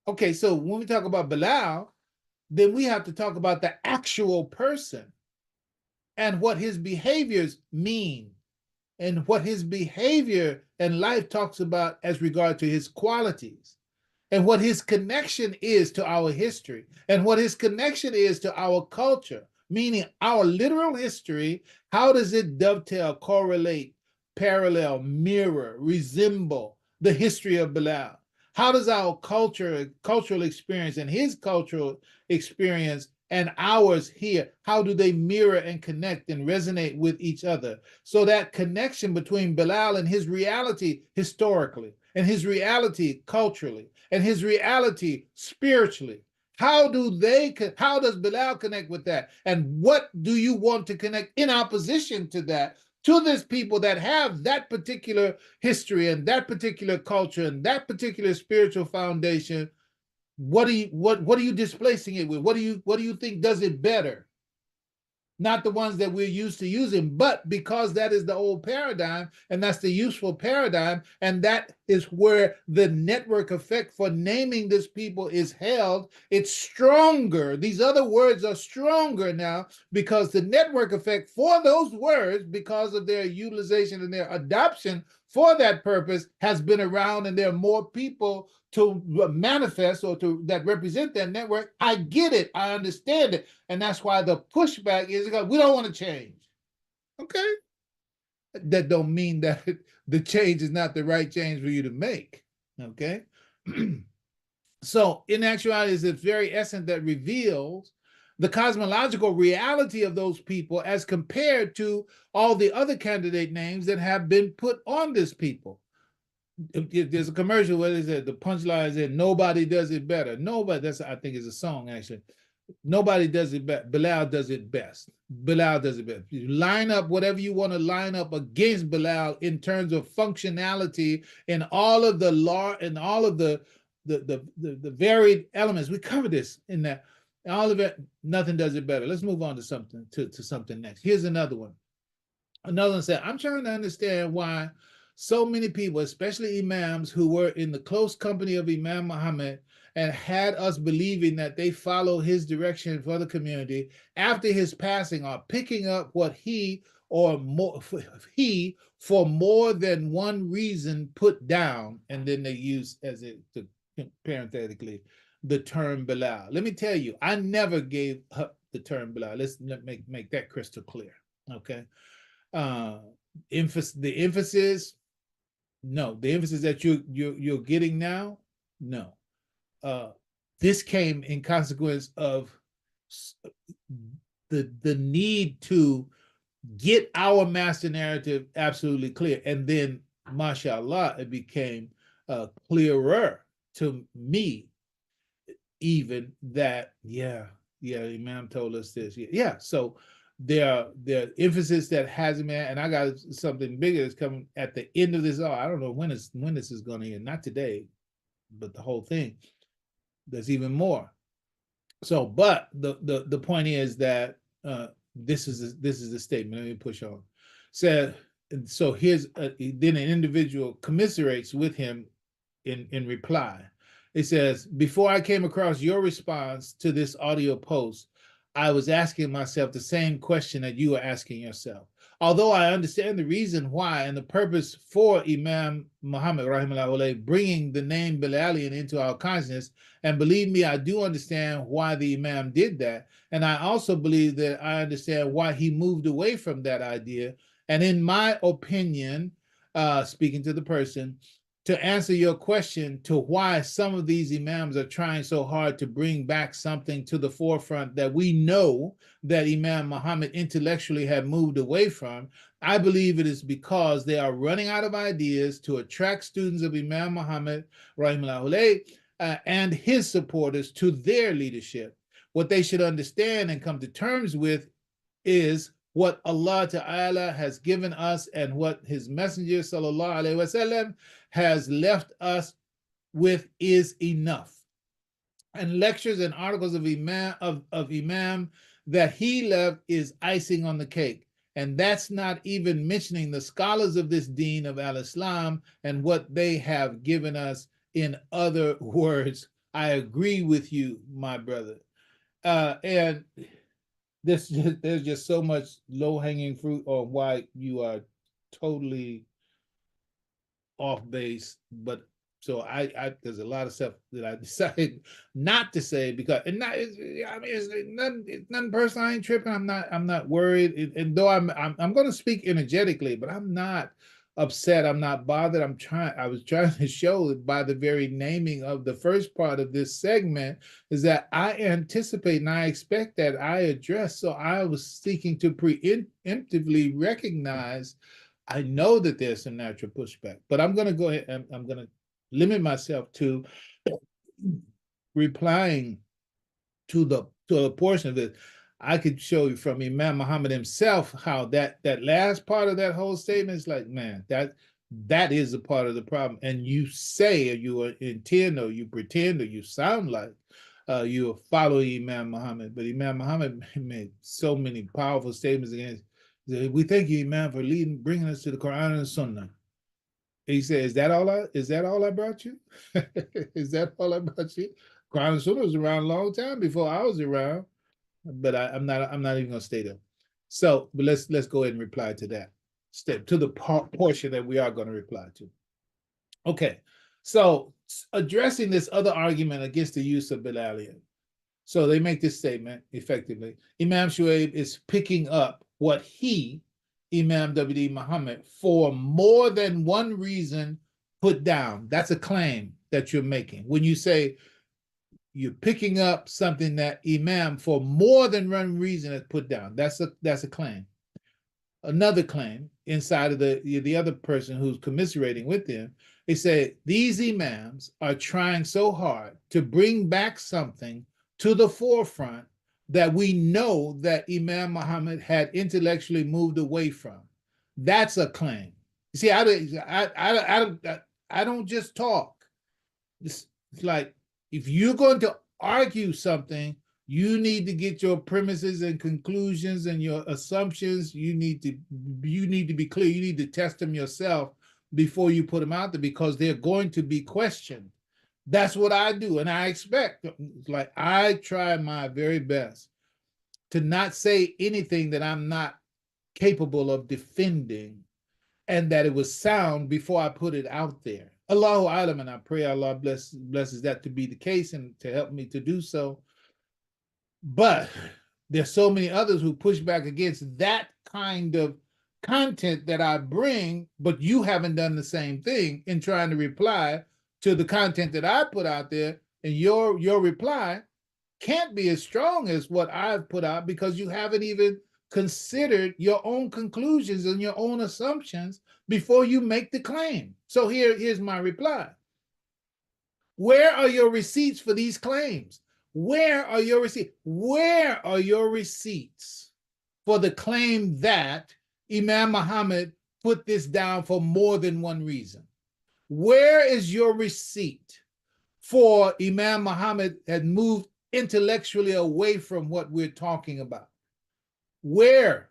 Speaker 1: Okay, so when we talk about Bilal, then we have to talk about the actual person and what his behaviors mean and what his behavior and life talks about as regard to his qualities and what his connection is to our history and what his connection is to our culture, meaning our literal history. How does it dovetail, correlate, parallel, mirror, resemble the history of Bilal? How does our cultural experience and his cultural experience and ours here, how do they mirror and connect and resonate with each other? So that connection between Bilal and his reality historically, and his reality culturally, and his reality spiritually, how does Bilal connect with that? And what do you want to connect in opposition to that, to this people that have that particular history and that particular culture and that particular spiritual foundation What are you displacing it with? What do you think does it better? Not the ones that we're used to using, but because that is the old paradigm and that's the useful paradigm, and that is where the network effect for naming this people is held, it's stronger. These other words are stronger now because the network effect for those words, because of their utilization and their adoption for that purpose, has been around, and there are more people to manifest or to that represent that network. I get it. I understand it. And that's why the pushback is we don't want to change. Okay. That don't mean that the change is not the right change for you to make. Okay. So in actuality, it's the very essence that reveals the cosmological reality of those people as compared to all the other candidate names that have been put on this people. There's a commercial where they said the punchline is nobody does it better. Nobody, that's I think is a song actually. Nobody does it better. Bilal does it best. Bilal does it best. You line up whatever you want to line up against Bilal in terms of functionality and all of the law and all of the varied elements. We covered this in that. All of it, nothing does it better. Let's move on to something next. Here's another one. Another one said, I'm trying to understand why so many people, especially imams who were in the close company of Imam Muhammad and had us believing that they follow his direction for the community, after his passing are picking up what he or more he for more than one reason put down, and then they use as it parenthetically the term Bilal. Let me tell you, I never gave up the term Bilal. Let's make that crystal clear. Okay. The emphasis, no. The emphasis that you're getting now, no. This came in consequence of the need to get our master narrative absolutely clear, and then, mashallah, it became clearer to me, even that Imam told us this. Yeah. So there emphasis that hasn't been, and I got something bigger that's coming at the end of this. Oh, I don't know when this is going to end. Not today, but the whole thing. There's even more. So, but the point is that this is the statement. Let me push on. So here's then an individual commiserates with him in reply. It says, before I came across your response to this audio post, I was asking myself the same question that you are asking yourself. Although I understand the reason why and the purpose for Imam Muhammad rahimahullah bringing the name Bilalian into our consciousness, and believe me, I do understand why the Imam did that. And I also believe that I understand why he moved away from that idea. And in my opinion, speaking to the person, to answer your question to why some of these imams are trying so hard to bring back something to the forefront that we know that Imam Muhammad intellectually had moved away from, I believe it is because they are running out of ideas to attract students of Imam Muhammad rahimahullah and his supporters to their leadership. What they should understand and come to terms with is what Allah Ta'ala has given us and what his messenger sallallahu alaihi wasallam has left us with is enough. And lectures and articles of Imam that he left is icing on the cake. And that's not even mentioning the scholars of this deen of al-Islam and what they have given us. In other words, I agree with you, my brother. And there's just so much low-hanging fruit on why you are totally off base. But so I there's a lot of stuff that I decided not to say because it's nothing personal. I ain't tripping. I'm not worried. And though I'm going to speak energetically, but I'm not upset. I'm not bothered. I was trying to show that by the very naming of the first part of this segment is that I anticipate and I expect that I address. So I was seeking to preemptively recognize. I know that there's some natural pushback, but I'm going to go ahead and I'm going to limit myself to replying to a portion of it. I could show you from Imam Muhammad himself how that last part of that whole statement is like, man, that That is a part of the problem. And you say, or you intend, or you pretend, or you sound like you are following Imam Muhammad. But Imam Muhammad made so many powerful statements against. We thank you, Imam, for bringing us to the Quran and Sunnah. He said, "Is that all I brought you? Is that all I brought you? Quran and Sunnah was around a long time before I was around, but I'm not even gonna stay there. So, but let's go ahead and reply to that step, to the portion that we are going to reply to. Okay, so addressing this other argument against the use of Bilalian. So they make this statement effectively. Imam Shuaibe is picking up what he, Imam W.D. Muhammad, for more than one reason put down. That's a claim that you're making. When you say you're picking up something that Imam for more than one reason has put down, that's a claim. Another claim inside of the other person who's commiserating with them, they say these imams are trying so hard to bring back something to the forefront that we know that Imam Muhammad had intellectually moved away from. That's a claim. You see, I don't just talk. It's like if you're going to argue something, you need to get your premises and conclusions and your assumptions. You need to be clear. You need to test them yourself before you put them out there, because they're going to be questioned. That's what I do, and I expect. Like, I try my very best to not say anything that I'm not capable of defending, and that it was sound before I put it out there. Allahu alam, and I pray Allah blesses that to be the case and to help me to do so. But there's so many others who push back against that kind of content that I bring, but you haven't done the same thing in trying to reply to the content that I put out there, and your reply can't be as strong as what I've put out, because you haven't even considered your own conclusions and your own assumptions before you make the claim. So here's my reply. Where are your receipts for these claims? Where are your receipts? Where are your receipts for the claim that Imam Muhammad put this down for more than one reason? Where is your receipt for Imam Muhammad had moved intellectually away from what we're talking about? Where?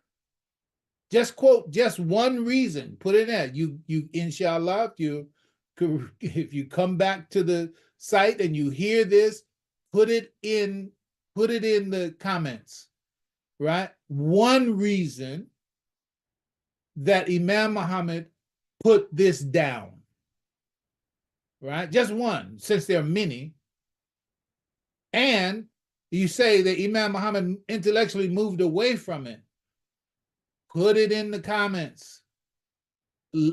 Speaker 1: Just quote just one reason. Put it in. You inshallah, if you come back to the site and you hear this, put it in the comments, right? One reason that Imam Muhammad put this down, right? Just one, since there are many. And you say that Imam Muhammad intellectually moved away from it. Put it in the comments.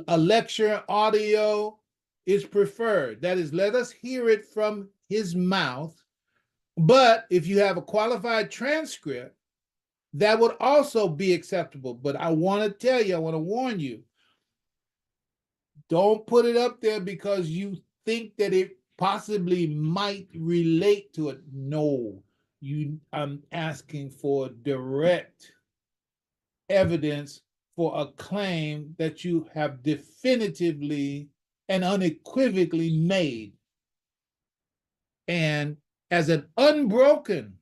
Speaker 1: A lecture audio is preferred. That is, let us hear it from his mouth. But if you have a qualified transcript, that would also be acceptable. But I want to tell you, I want to warn you, don't put it up there because you think that it possibly might relate to it. No, I'm asking for direct evidence for a claim that you have definitively and unequivocally made. And as an unbroken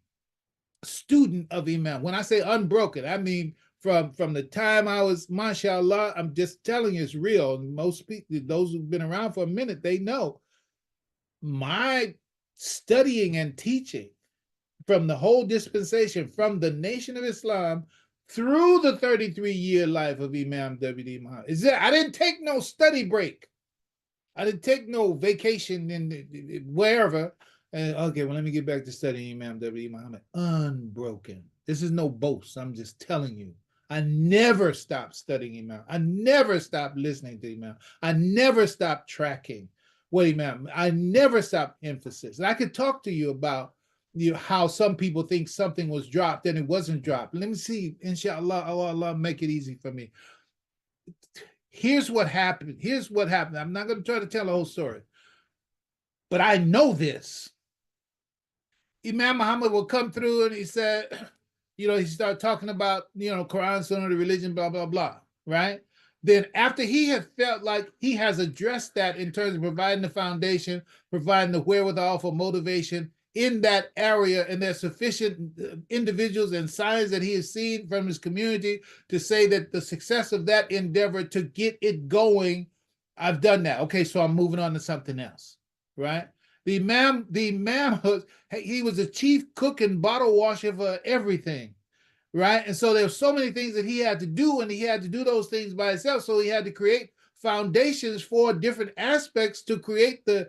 Speaker 1: student of Imam, when I say unbroken, I mean from the time I was, mashallah, I'm just telling you, it's real. Most people, those who've been around for a minute, they know my studying and teaching from the whole dispensation, from the Nation of Islam through the 33-year life of Imam W.D. Muhammad. I didn't take no study break. I didn't take no vacation in wherever. Okay, well, let me get back to studying Imam W.D. Muhammad. Unbroken. This is no boast. I'm just telling you. I never stopped studying Imam. I never stopped listening to Imam. I never stopped tracking what Imam. I never stopped emphasis. And I could talk to you about how some people think something was dropped and it wasn't dropped. Let me see. Inshallah, Allah make it easy for me. Here's what happened. Here's what happened. I'm not going to try to tell the whole story, but I know this. Imam Muhammad will come through and he said, he started talking about, Quran, Sunnah, the religion, blah, blah, blah, right? then after he has felt like he has addressed that in terms of providing the foundation, providing the wherewithal for motivation in that area, and there's sufficient individuals and signs that he has seen from his community to say that the success of that endeavor to get it going, I've done that. Okay, so I'm moving on to something else, right? The imam he was the chief cook and bottle washer for everything, right? And so there were so many things that he had to do, and he had to do those things by himself. So he had to create foundations for different aspects to create the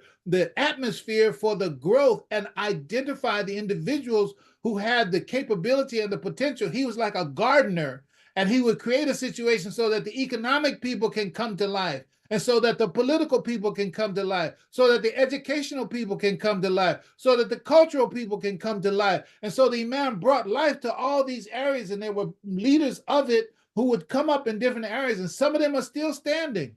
Speaker 1: atmosphere for the growth and identify the individuals who had the capability and the potential. He was like a gardener, and he would create a situation so that the economic people can come to life, and so that the political people can come to life, so that the educational people can come to life, so that the cultural people can come to life. And so the Imam brought life to all these areas, and there were leaders of it who would come up in different areas, and some of them are still standing.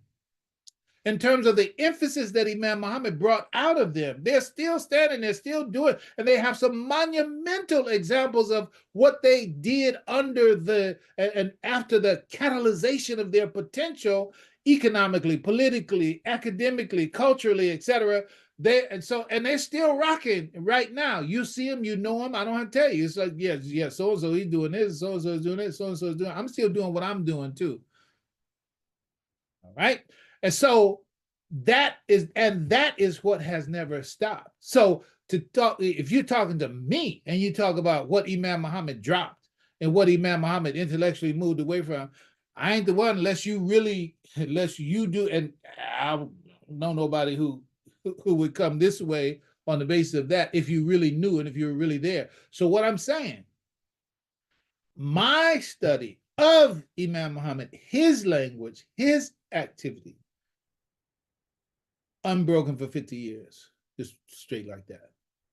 Speaker 1: In terms of the emphasis that Imam Muhammad brought out of them, they're still standing, they're still doing, and they have some monumental examples of what they did under the and after the catalyzation of their potential economically, politically, academically, culturally, etc. They're still rocking right now. You see them, you know them. I don't have to tell you. It's like, yeah, so and so he's doing this, so and so is doing this, so and so is doing. I'm still doing what I'm doing too. All right. And so that is what has never stopped. So to talk, if you're talking to me and you talk about what Imam Muhammad dropped and what Imam Muhammad intellectually moved away from, I ain't the one unless you do. And I don't know nobody who would come this way on the basis of that if you really knew and if you were really there. So what I'm saying, my study of Imam Muhammad, his language, his activity, unbroken for 50 years, just straight like that,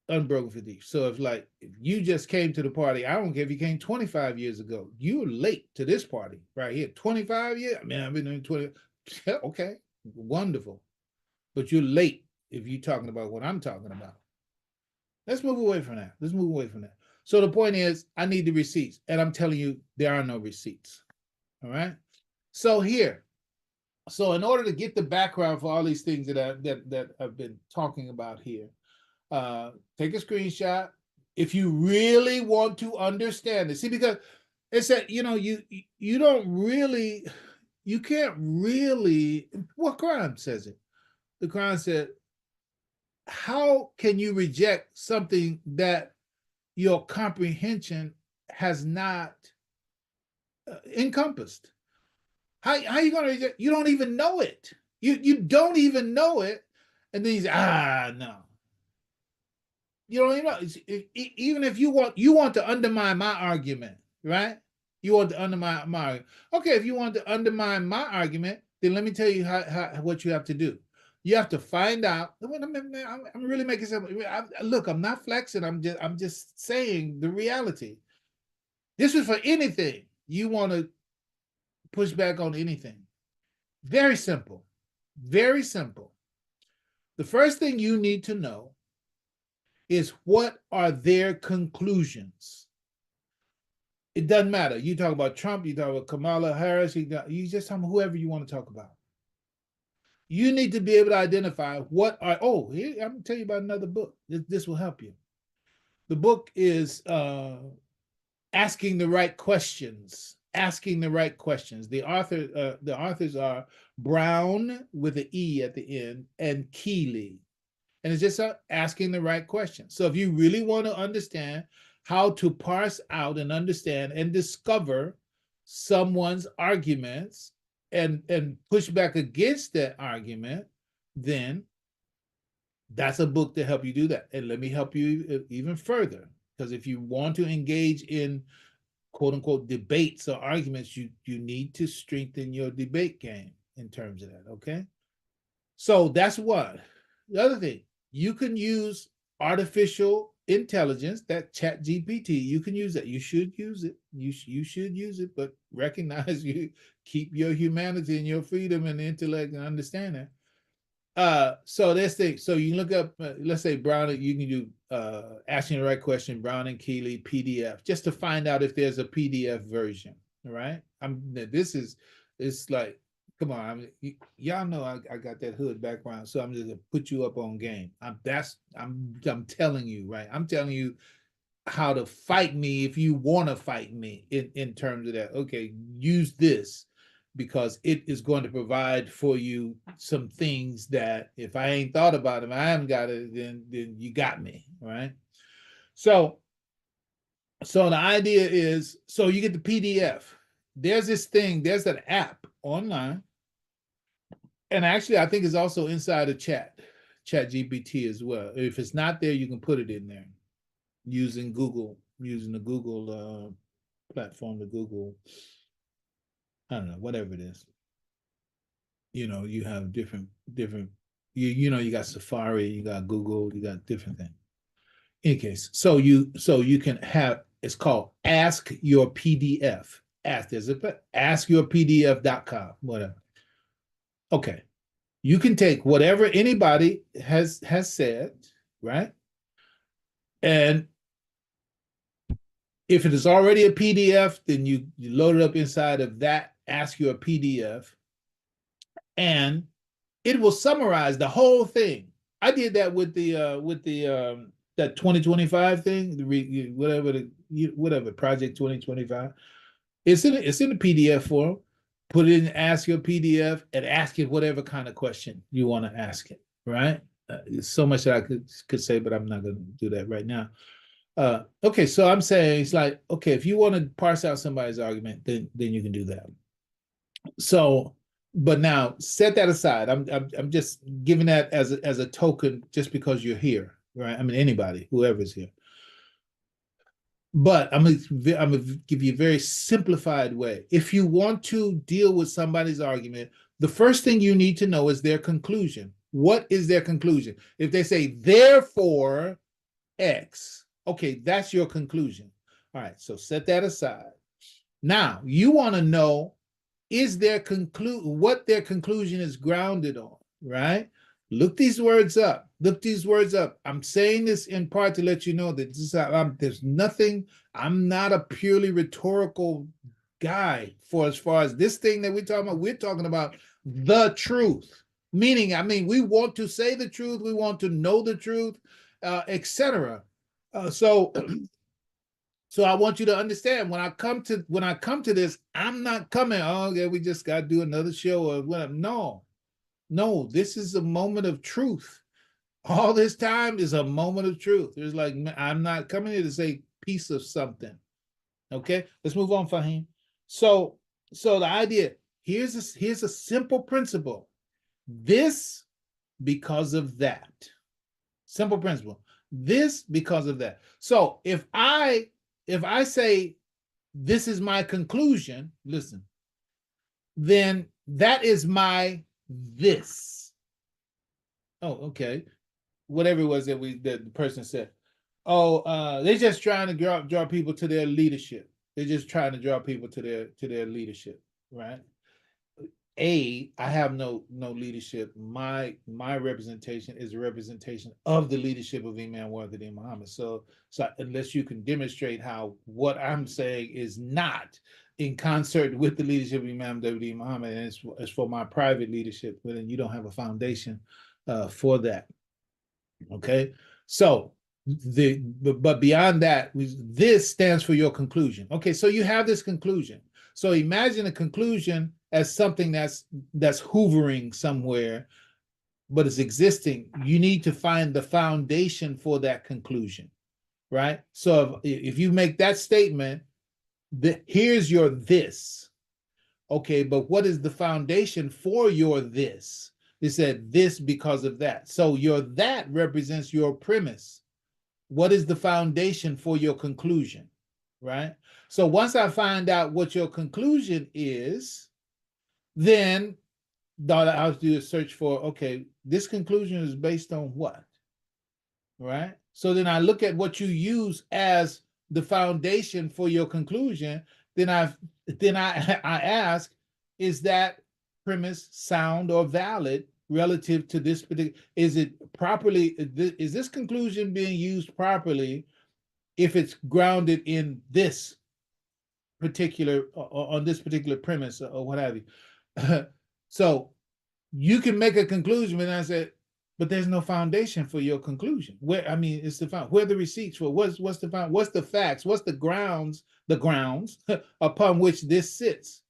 Speaker 1: unbroken 50 years. So if you just came to the party, I don't care if you came 25 years ago, you're late to this party right here. 25 years, I mean, I've been doing 20. Okay, wonderful, but you're late if you're talking about what I'm talking about. Let's move away from that. So the point is, I need the receipts, and I'm telling you, there are no receipts. All right. So in order to get the background for all these things that I've been talking about here, take a screenshot if you really want to understand it. See, because it's that you can't really. What Quran says it? The Quran said, "How can you reject something that your comprehension has not encompassed? How are you going to reject? You don't even know it. You don't even know it, and then you say, no. You don't even know. Even if you want to undermine my argument, right? You want to undermine my argument. Okay, if you want to undermine my argument, then let me tell you what you have to do. You have to find out. I'm really making something. Look, I'm not flexing. I'm just saying the reality. This is for anything you want to push back on anything. Very simple. Very simple. The first thing you need to know is what are their conclusions. It doesn't matter. You talk about Trump, you talk about Kamala Harris, you just talk about whoever you want to talk about. You need to be able to identify here, I'm going to tell you about another book. This will help you. The book is Asking the Right Questions. Asking the Right Questions. The authors are Brown with an E at the end and Keeley. And it's just asking the right questions. So if you really want to understand how to parse out and understand and discover someone's arguments and push back against that argument, then that's a book to help you do that. And let me help you even further. Because if you want to engage in quote unquote debates or arguments, you need to strengthen your debate game in terms of that, okay? So that's what. The other thing, you can use artificial intelligence, that Chat GPT. You can use that. You should use it. You should use it, but recognize you keep your humanity and your freedom and intellect and understanding. So this thing. So you look up, let's say Brown. You can do asking the right question, Brown and Keeley PDF, just to find out if there's a PDF version. All right. It's like Come on, I mean, y'all know I got that hood background, so I'm just gonna put you up on game. I'm telling you, right? I'm telling you how to fight me if you want to fight me in terms of that. Okay, use this because it is going to provide for you some things that if I ain't thought about them, I haven't got it, then you got me, right? So so the idea is so you get the PDF. There's this thing, there's an app online. And actually, I think it's also inside of chat GPT as well. If it's not there, you can put it in there using Google, using the Google platform, the Google, I don't know, whatever it is. You know, you have different, you know, you got Safari, you got Google, you got different things. In any case, so you can have it's called Ask Your PDF. Ask there's a askyourpdf.com, whatever. Okay. You can take whatever anybody has said, right? And if it is already a PDF, then you load it up inside of that, ask you a PDF, and it will summarize the whole thing. I did that with the that 2025 thing, whatever project 2025. It's in the PDF form. Put it in, ask your PDF, and ask it whatever kind of question you want to ask it. Right? There's so much that I could say, but I'm not going to do that right now. Okay, so I'm saying it's like, okay, if you want to parse out somebody's argument, then you can do that. So, but now set that aside. I'm just giving that as a token, just because you're here, right? I mean, anybody, whoever's here. But I'm gonna give you a very simplified way. If you want to deal with somebody's argument, the first thing you need to know is their conclusion. What is their conclusion? If they say therefore X, okay, that's your conclusion. All right, so set that aside. Now you want to know is their what their conclusion is grounded on, right? Look these words up. Look these words up. I'm saying this in part to let you know that there's nothing. I'm not a purely rhetorical guy for as far as this thing that we're talking about. We're talking about the truth, meaning, I mean, we want to say the truth. We want to know the truth, etc. So so I want you to understand when I come to this, I'm not coming. Oh, yeah, we just got to do another show or whatever. No, this is a moment of truth. All this time is a moment of truth. There's like I'm not coming here to say piece of something. Okay, let's move on, Fahim. So the idea here's a simple principle. This because of that. Simple principle. This because of that. So if I say this is my conclusion, listen, then that is my this. Oh, okay. Whatever it was that the person said. Oh, they're just trying to draw people to their leadership. They're just trying to draw people to their leadership, right? I have no leadership. My representation is a representation of the leadership of Imam Warthadi Muhammad. So unless you can demonstrate how what I'm saying is not in concert with the leadership of Imam Warthadi Muhammad, and it's for my private leadership, well, then you don't have a foundation for that. Okay, so but beyond that, this stands for your conclusion. Okay, so you have this conclusion. So imagine a conclusion as something that's hovering somewhere, but it's existing. You need to find the foundation for that conclusion, right? So if you make that statement, here's your this. Okay, but what is the foundation for your this? They said this because of that. So your that represents your premise. What is the foundation for your conclusion, right? So once I find out what your conclusion is, then I'll do a search for, okay, this conclusion is based on what, right? So then I look at what you use as the foundation for your conclusion. Then I ask, is that premise sound or valid relative to this particular? Is it properly? Is this conclusion being used properly if it's grounded in this particular on this particular premise or what have you? So you can make a conclusion, and I said, but there's no foundation for your conclusion. Where, I mean, it's the where are the receipts for what's the facts, what's the grounds upon which this sits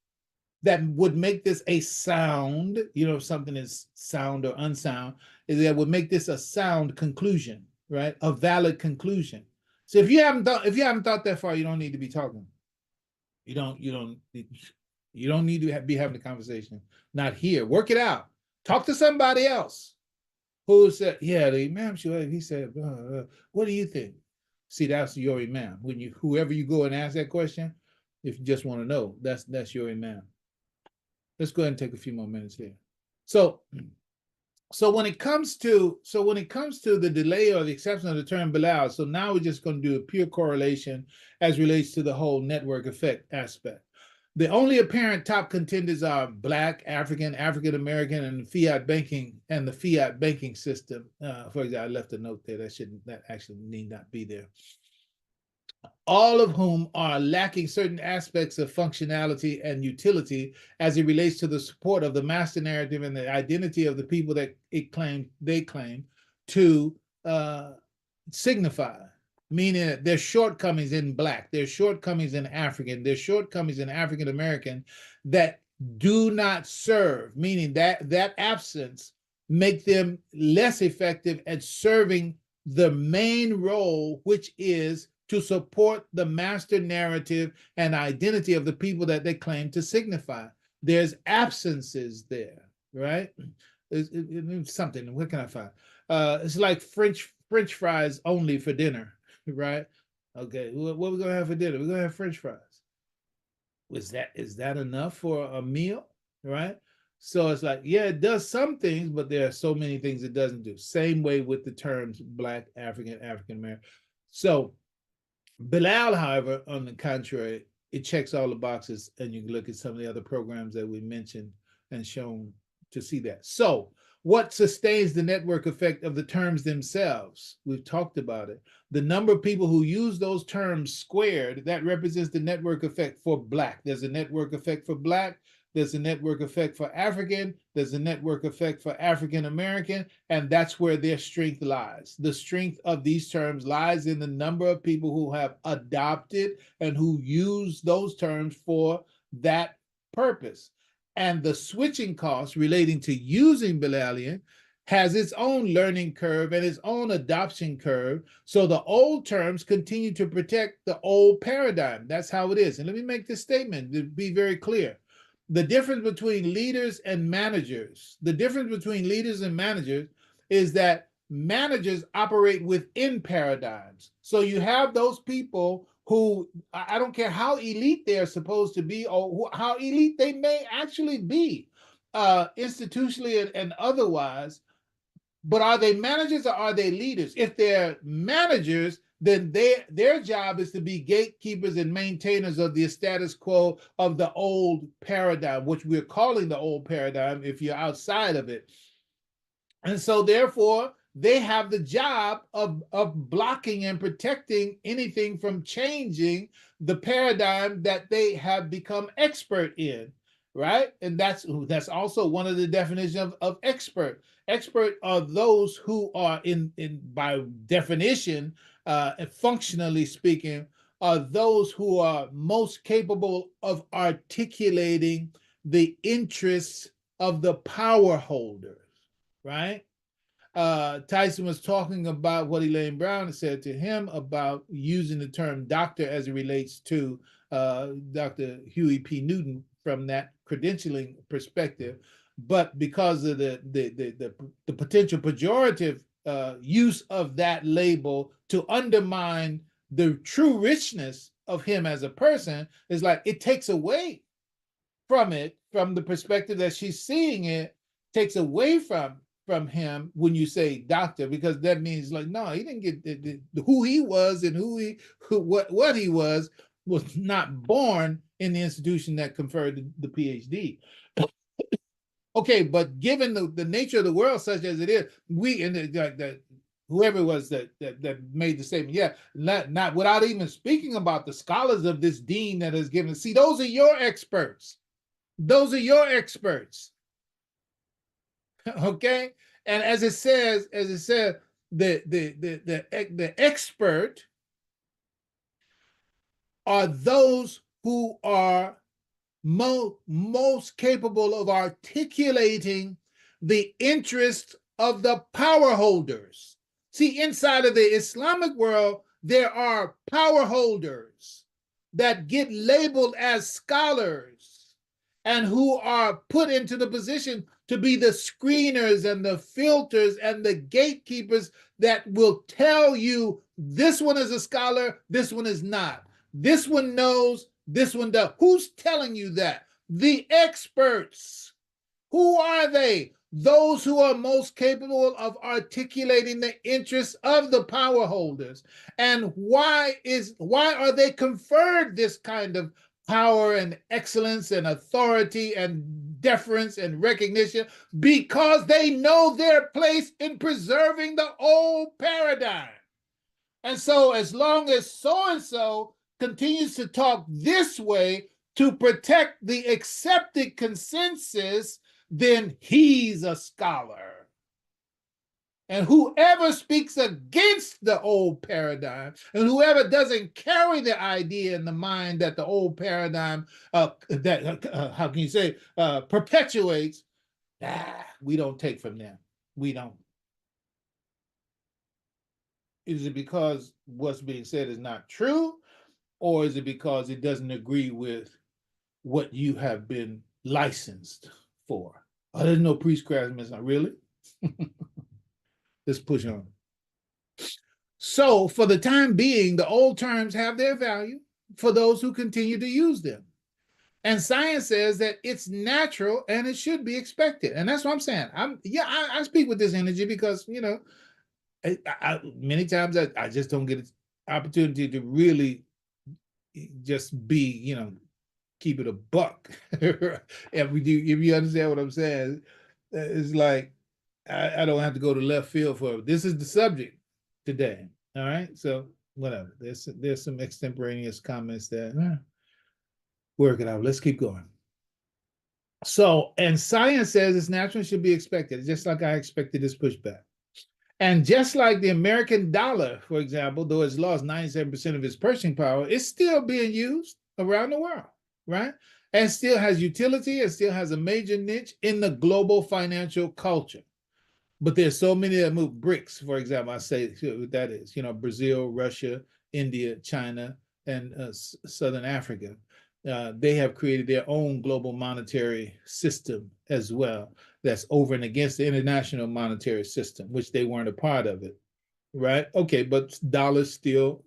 Speaker 1: that would make this a sound, if something is sound or unsound, is that would make this a sound conclusion, right? A valid conclusion. So if you haven't thought that far, you don't need to be talking. You don't need to be having a conversation. Not here. Work it out. Talk to somebody else who said, yeah, the Imam Shuaibe, he said, what do you think? See, that's your Imam. Whoever you go and ask that question, if you just want to know, that's your Imam. Let's go ahead and take a few more minutes here. So when it comes to the delay or the exception of the term Bilal, so now we're just going to do a pure correlation as relates to the whole network effect aspect. The only apparent top contenders are Black, African, African American, and the fiat banking system. For example, I left a note there that actually need not be there. All of whom are lacking certain aspects of functionality and utility as it relates to the support of the master narrative and the identity of the people that they claim to signify, meaning that there's shortcomings in Black, there's shortcomings in African, there's shortcomings in African American that do not serve, meaning that absence make them less effective at serving the main role, which is to support the master narrative and identity of the people that they claim to signify. There's absences there, right? It's something. What can I find? It's like French fries only for dinner, right? Okay, what we're gonna have for dinner? We're gonna have French fries. Is that enough for a meal, right? So it's like, yeah, it does some things, but there are so many things it doesn't do. Same way with the terms Black, African, African American. So Bilal, however, on the contrary, it checks all the boxes, and you can look at some of the other programs that we mentioned and shown to see that. So what sustains the network effect of the terms themselves? We've talked about it. The number of people who use those terms squared, that represents the network effect for Black. There's a network effect for Black. There's a network effect for African. There's a network effect for African American. And that's where their strength lies. The strength of these terms lies in the number of people who have adopted and who use those terms for that purpose. And the switching costs relating to using Bilalian has its own learning curve and its own adoption curve. So the old terms continue to protect the old paradigm. That's how it is. And let me make this statement to be very clear. The difference between leaders and managers, is that managers operate within paradigms. So you have those people who, I don't care how elite they're supposed to be or how elite they may actually be, institutionally and otherwise, but are they managers or are they leaders? If they're managers, then their job is to be gatekeepers and maintainers of the status quo of the old paradigm, which we're calling the old paradigm if you're outside of it. And so therefore, they have the job of blocking and protecting anything from changing the paradigm that they have become expert in, right? And that's also one of the definitions of expert. Expert are those who are in by definition, functionally speaking, are those who are most capable of articulating the interests of the power holders, right? Tyson was talking about what Elaine Brown said to him about using the term doctor as it relates to Dr. Huey P. Newton from that credentialing perspective. But because of the potential pejorative use of that label to undermine the true richness of him as a person, is like it takes away from it, from the perspective that she's seeing it, takes away from him when you say doctor, because that means like, no, he didn't get who he was and what he was not born in the institution that conferred the PhD. Okay, but given the nature of the world such as it is, whoever it was that made the statement, yeah, not without even speaking about the scholars of this dean that has given. See, those are your experts. Those are your experts. Okay, and as it says, the expert are those who are most capable of articulating the interests of the power holders. See, inside of the Islamic world, there are power holders that get labeled as scholars and who are put into the position to be the screeners and the filters and the gatekeepers that will tell you this one is a scholar, this one is not. This one knows, this one does. Who's telling you that? The experts. Who are they? Those who are most capable of articulating the interests of the power holders. And why are they conferred this kind of power and excellence and authority and deference and recognition? Because they know their place in preserving the old paradigm. And so as long as so-and-so continues to talk this way to protect the accepted consensus, then he's a scholar. And whoever speaks against the old paradigm and whoever doesn't carry the idea in the mind that the old paradigm, how can you say, perpetuates, we don't take from them. We don't. Is it because what's being said is not true? Or is it because it doesn't agree with what you have been licensed for? Oh, there's no priestcraft, not really. Let's push on. So for the time being, the old terms have their value for those who continue to use them. And science says that it's natural and it should be expected. And that's what I'm saying. I speak with this energy because, you know, many times I just don't get an opportunity to really just be, you know, keep it a buck. If you understand what I'm saying, it's like I don't have to go to left field for it. This is the subject today. All right, so whatever. There's some extemporaneous comments that work it out. Let's keep going. So, and science says it's natural and should be expected, just like I expected this pushback. And just like the American dollar, for example, though it's lost 97% of its purchasing power, it's still being used around the world, right? And still has utility, and still has a major niche in the global financial culture. But there's so many that move. BRICS, for example, I say what that is, you know, Brazil, Russia, India, China, and Southern Africa. They have created their own global monetary system as well that's over and against the international monetary system, which they weren't a part of it, right? Okay, but dollars still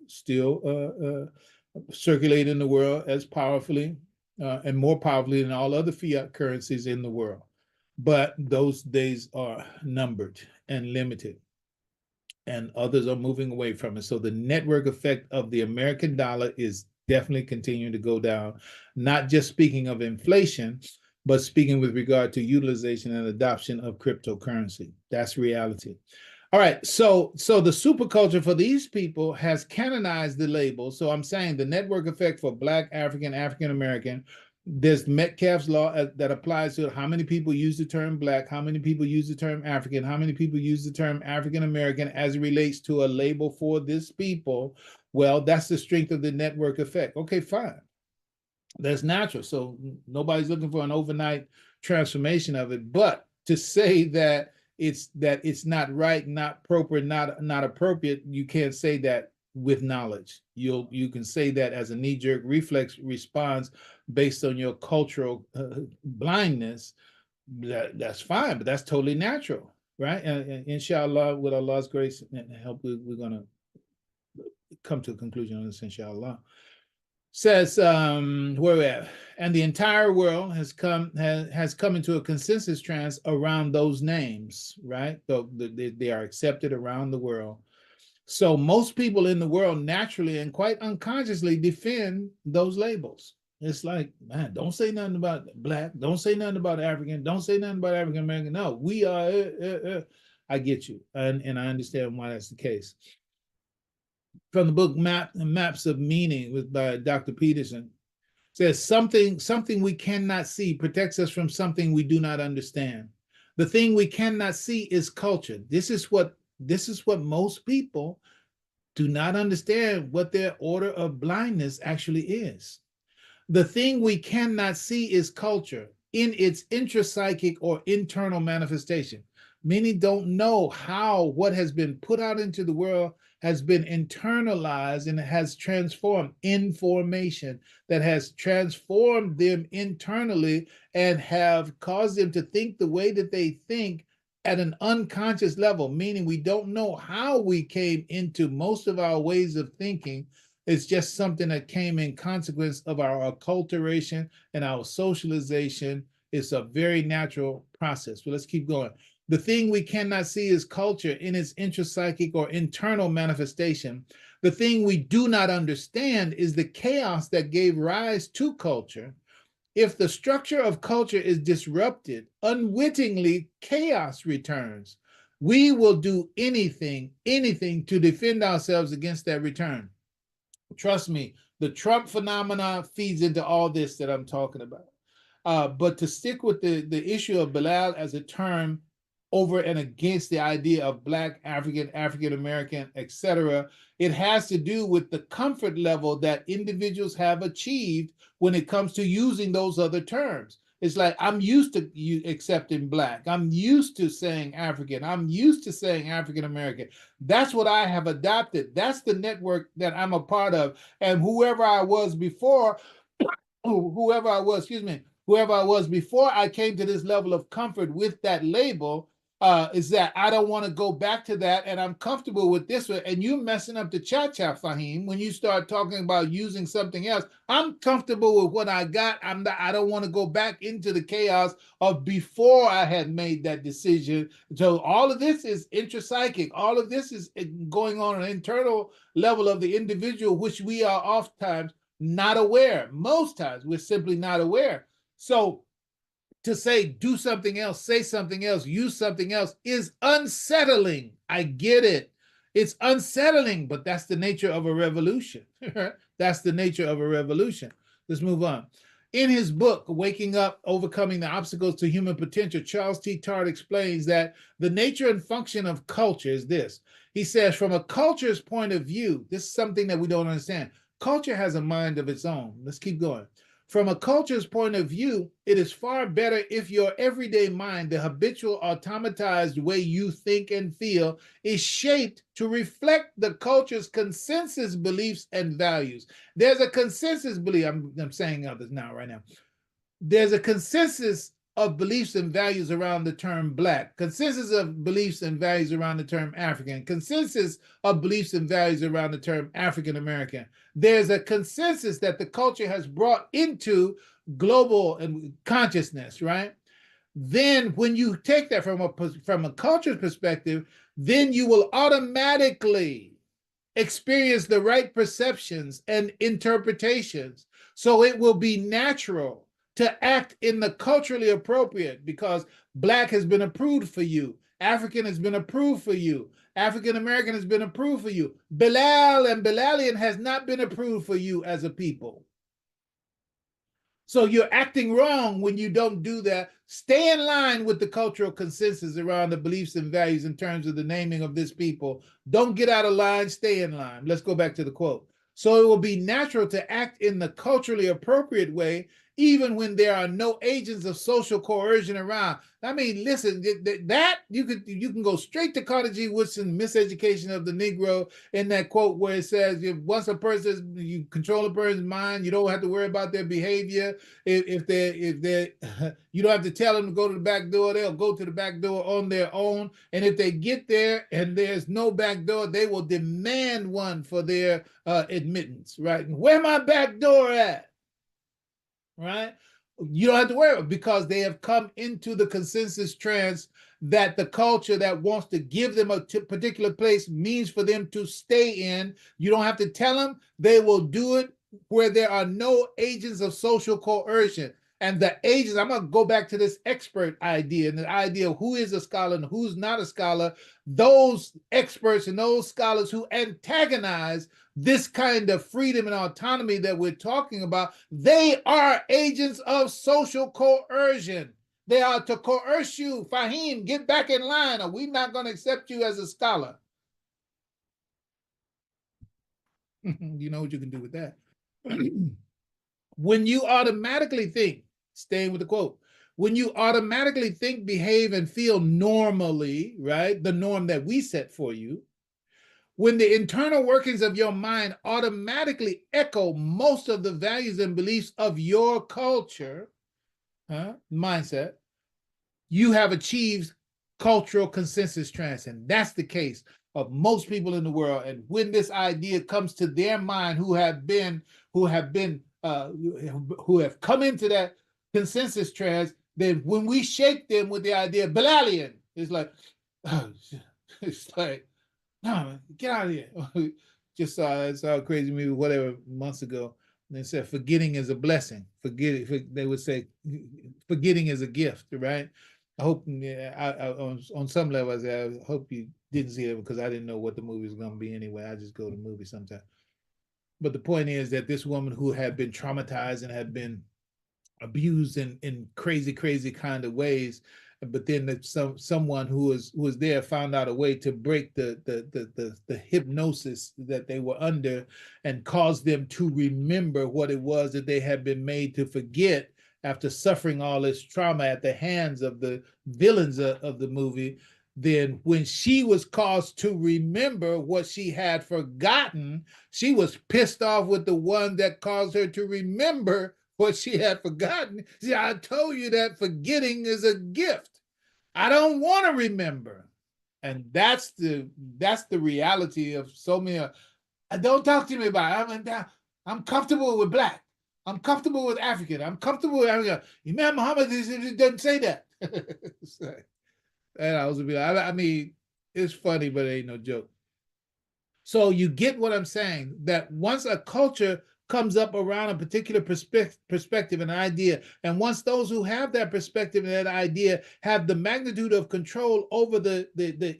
Speaker 1: circulate in the world as powerfully and more powerfully than all other fiat currencies in the world. But those days are numbered and limited, and others are moving away from it. So the network effect of the American dollar is definitely continuing to go down, not just speaking of inflation, but speaking with regard to utilization and adoption of cryptocurrency. That's reality. All right, so the superculture for these people has canonized the label. So I'm saying the network effect for Black, African, African American, there's Metcalfe's law that applies to how many people use the term Black, how many people use the term African, how many people use the term African American as it relates to a label for this people. Well, that's the strength of the network effect. Okay, fine. That's natural. So nobody's looking for an overnight transformation of it. But to say that it's not right, not appropriate, not appropriate, you can't say that with knowledge. You can say that as a knee-jerk reflex response based on your cultural blindness. That's fine, but that's totally natural, right? And inshallah, with Allah's grace and help, we're going to come to a conclusion on this, inshallah. Says where we're at, and the entire world has come into a consensus trance around those names, right? So they are accepted around the world. So most people in the world naturally and quite unconsciously defend those labels. It's like, man, don't say nothing about Black, don't say nothing about African, don't say nothing about African American. No, we are. I get you, and I understand why that's the case. From the book Maps of Meaning by Dr. Peterson, says something we cannot see protects us from something we do not understand. The thing we cannot see is culture. This is what most people do not understand, what their order of blindness actually is. The thing we cannot see is culture in its intrapsychic or internal manifestation. Many don't know how what has been put out into the world has been internalized and has transformed information that has transformed them internally and have caused them to think the way that they think at an unconscious level, meaning we don't know how we came into most of our ways of thinking. It's just something that came in consequence of our acculturation and our socialization. It's a very natural process. But let's keep going. The thing we cannot see is culture in its intrapsychic or internal manifestation. The thing we do not understand is the chaos that gave rise to culture. If the structure of culture is disrupted, unwittingly chaos returns. We will do anything to defend ourselves against that return. Trust me, the Trump phenomena feeds into all this that I'm talking about. But to stick with the issue of Bilal as a term over and against the idea of Black, African, African American, etc., it has to do with the comfort level that individuals have achieved when it comes to using those other terms. It's like, I'm used to you accepting Black. I'm used to saying African. I'm used to saying African American. That's what I have adopted. That's the network that I'm a part of. And whoever I was before, whoever I was before I came to this level of comfort with that label, is that I don't want to go back to that, and I'm comfortable with this one. And you messing up the cha-cha, Fahim, when you start talking about using something else. I'm comfortable with what I got. I don't want to go back into the chaos of before I had made that decision. So all of this is intrapsychic. All of this is going on an internal level of the individual, which we are oftentimes not aware. Most times we're simply not aware. So to say do something else, say something else, use something else is unsettling. I get it. It's unsettling, but that's the nature of a revolution. That's the nature of a revolution. Let's move on. In his book, Waking Up, Overcoming the Obstacles to Human Potential, Charles T. Tart explains that the nature and function of culture is this. He says, from a culture's point of view, this is something that we don't understand. Culture has a mind of its own. Let's keep going. From a culture's point of view, it is far better if your everyday mind, the habitual automatized way you think and feel, is shaped to reflect the culture's consensus beliefs and values. There's a consensus belief. I'm saying others now, right now. There's a consensus of beliefs and values around the term Black, consensus of beliefs and values around the term African, consensus of beliefs and values around the term African American. There's a consensus that the culture has brought into global and consciousness, right? Then when you take that from a culture's perspective, then you will automatically experience the right perceptions and interpretations. So it will be natural to act in the culturally appropriate, because Black has been approved for you. African has been approved for you. African American has been approved for you. Bilal and Bilalian has not been approved for you as a people. So you're acting wrong when you don't do that. Stay in line with the cultural consensus around the beliefs and values in terms of the naming of this people. Don't get out of line, stay in line. Let's go back to the quote. So it will be natural to act in the culturally appropriate way, even when there are no agents of social coercion around. I mean, listen, that you can go straight to Carter G. Woodson, Miseducation of the Negro, in that quote where it says, once a person, you control a person's mind, you don't have to worry about their behavior. If they you don't have to tell them to go to the back door, they'll go to the back door on their own. And if they get there and there's no back door, they will demand one for their admittance, right? Where my back door at? Right? You don't have to worry about it, because they have come into the consensus trance that the culture that wants to give them a particular place means for them to stay in. You don't have to tell them. They will do it where there are no agents of social coercion. And the agents, I'm going to go back to this expert idea and the idea of who is a scholar and who's not a scholar. Those experts and those scholars who antagonize this kind of freedom and autonomy that we're talking about, they are agents of social coercion. They are to coerce you. Fahim, get back in line, or we're not going to accept you as a scholar. You know what you can do with that. When you automatically think, staying with the quote, when you automatically think, behave, and feel normally, right? The norm that we set for you, when the internal workings of your mind automatically echo most of the values and beliefs of your culture, mindset, you have achieved cultural consensus transcend. That's the case of most people in the world. And when this idea comes to their mind, who have come into that consensus trance, then when we shake them with the idea of Bilalian, it's like, it's like, no, get out of here. Just saw a crazy movie, whatever, months ago. And they said forgetting is a blessing. They would say forgetting is a gift, right? I hope, on some level, I hope you didn't see it because I didn't know what the movie was going to be anyway. I just go to movies sometimes. But the point is that this woman who had been traumatized and had been abused in crazy kind of ways, but then someone who was there found out a way to break the hypnosis that they were under and caused them to remember what it was that they had been made to forget after suffering all this trauma at the hands of the villains of the movie. Then when she was caused to remember what she had forgotten, she was pissed off with the one that caused her to remember what she had forgotten. See, I told you that forgetting is a gift. I don't want to remember. And that's the reality of so many. Don't talk to me about it. I'm comfortable with black. I'm comfortable with African. I'm comfortable with African. Imam Muhammad doesn't say that. And I mean, it's funny, but it ain't no joke. So you get what I'm saying, that once a culture comes up around a particular perspective and idea, and once those who have that perspective and that idea have the magnitude of control over the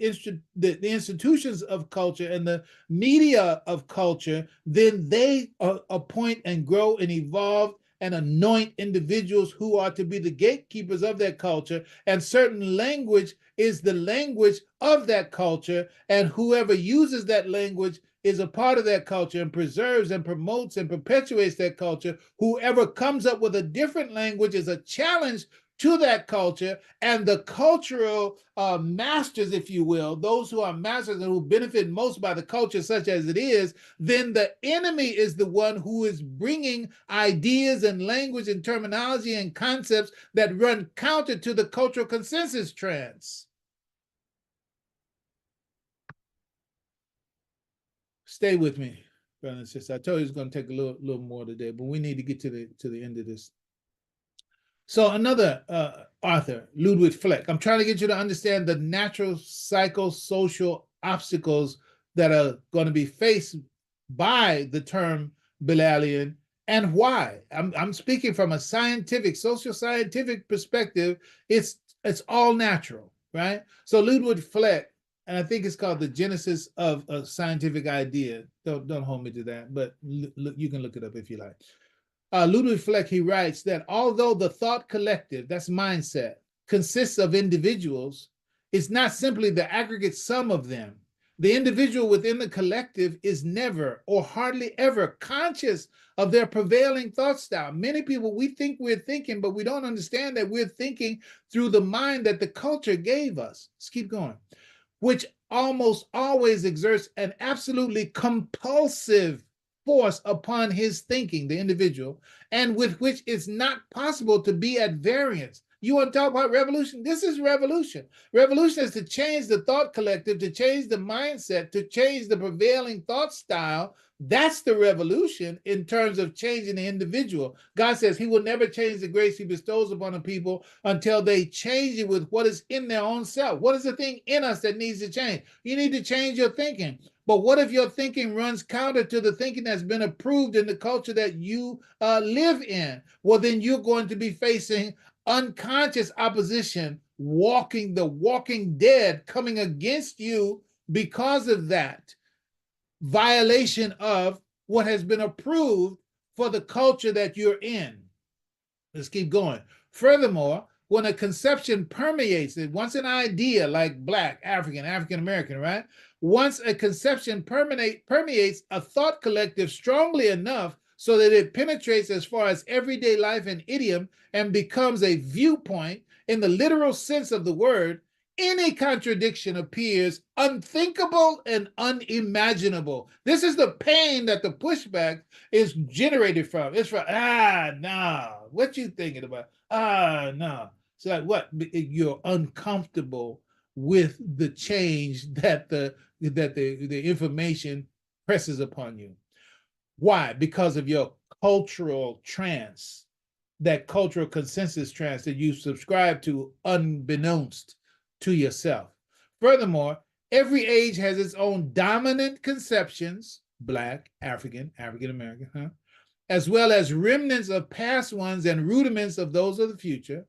Speaker 1: institutions of culture and the media of culture, then they appoint and grow and evolve and anoint individuals who are to be the gatekeepers of that culture, and certain language is the language of that culture, and whoever uses that language is a part of that culture and preserves and promotes and perpetuates that culture. Whoever comes up with a different language is a challenge to that culture, and the cultural masters, if you will, those who are masters and who benefit most by the culture such as it is, then the enemy is the one who is bringing ideas and language and terminology and concepts that run counter to the cultural consensus trends. Stay with me, brothers and sisters. I told you it's going to take a little more today, but we need to get to the end of this. So another author, Ludwig Fleck. I'm trying to get you to understand the natural psychosocial obstacles that are going to be faced by the term Bilalian and why. I'm speaking from a scientific, social scientific perspective. It's all natural, right? So Ludwig Fleck, and I think it's called The Genesis of a Scientific Idea. Don't hold me to that, but you can look it up if you like. Ludwig Fleck, he writes that although the thought collective, that's mindset, consists of individuals, it's not simply the aggregate sum of them. The individual within the collective is never or hardly ever conscious of their prevailing thought style. Many people, we think we're thinking, but we don't understand that we're thinking through the mind that the culture gave us. Let's keep going. Which almost always exerts an absolutely compulsive force upon his thinking, the individual, and with which it's not possible to be at variance. You want to talk about revolution? This is revolution. Revolution is to change the thought collective, to change the mindset, to change the prevailing thought style. That's the revolution in terms of changing the individual. God says he will never change the grace he bestows upon the people until they change it with what is in their own self. What is the thing in us that needs to change? You need to change your thinking. But what if your thinking runs counter to the thinking that's been approved in the culture that you live in? Well, then you're going to be facing unconscious opposition, the walking dead coming against you because of that violation of what has been approved for the culture that you're in. Let's keep going. Furthermore, when a conception permeates it, once an idea like Black, African, African American, right? Once a conception permeates a thought collective strongly enough so that it penetrates as far as everyday life and idiom and becomes a viewpoint in the literal sense of the word, any contradiction appears unthinkable and unimaginable. This is the pain that the pushback is generated from. It's from, nah, what you thinking about? No. It's like, what? You're uncomfortable with the change that the information presses upon you. Why? Because of your cultural trance, that cultural consensus trance that you subscribe to unbeknownst to yourself. Furthermore, every age has its own dominant conceptions, Black, African, African American, as well as remnants of past ones and rudiments of those of the future.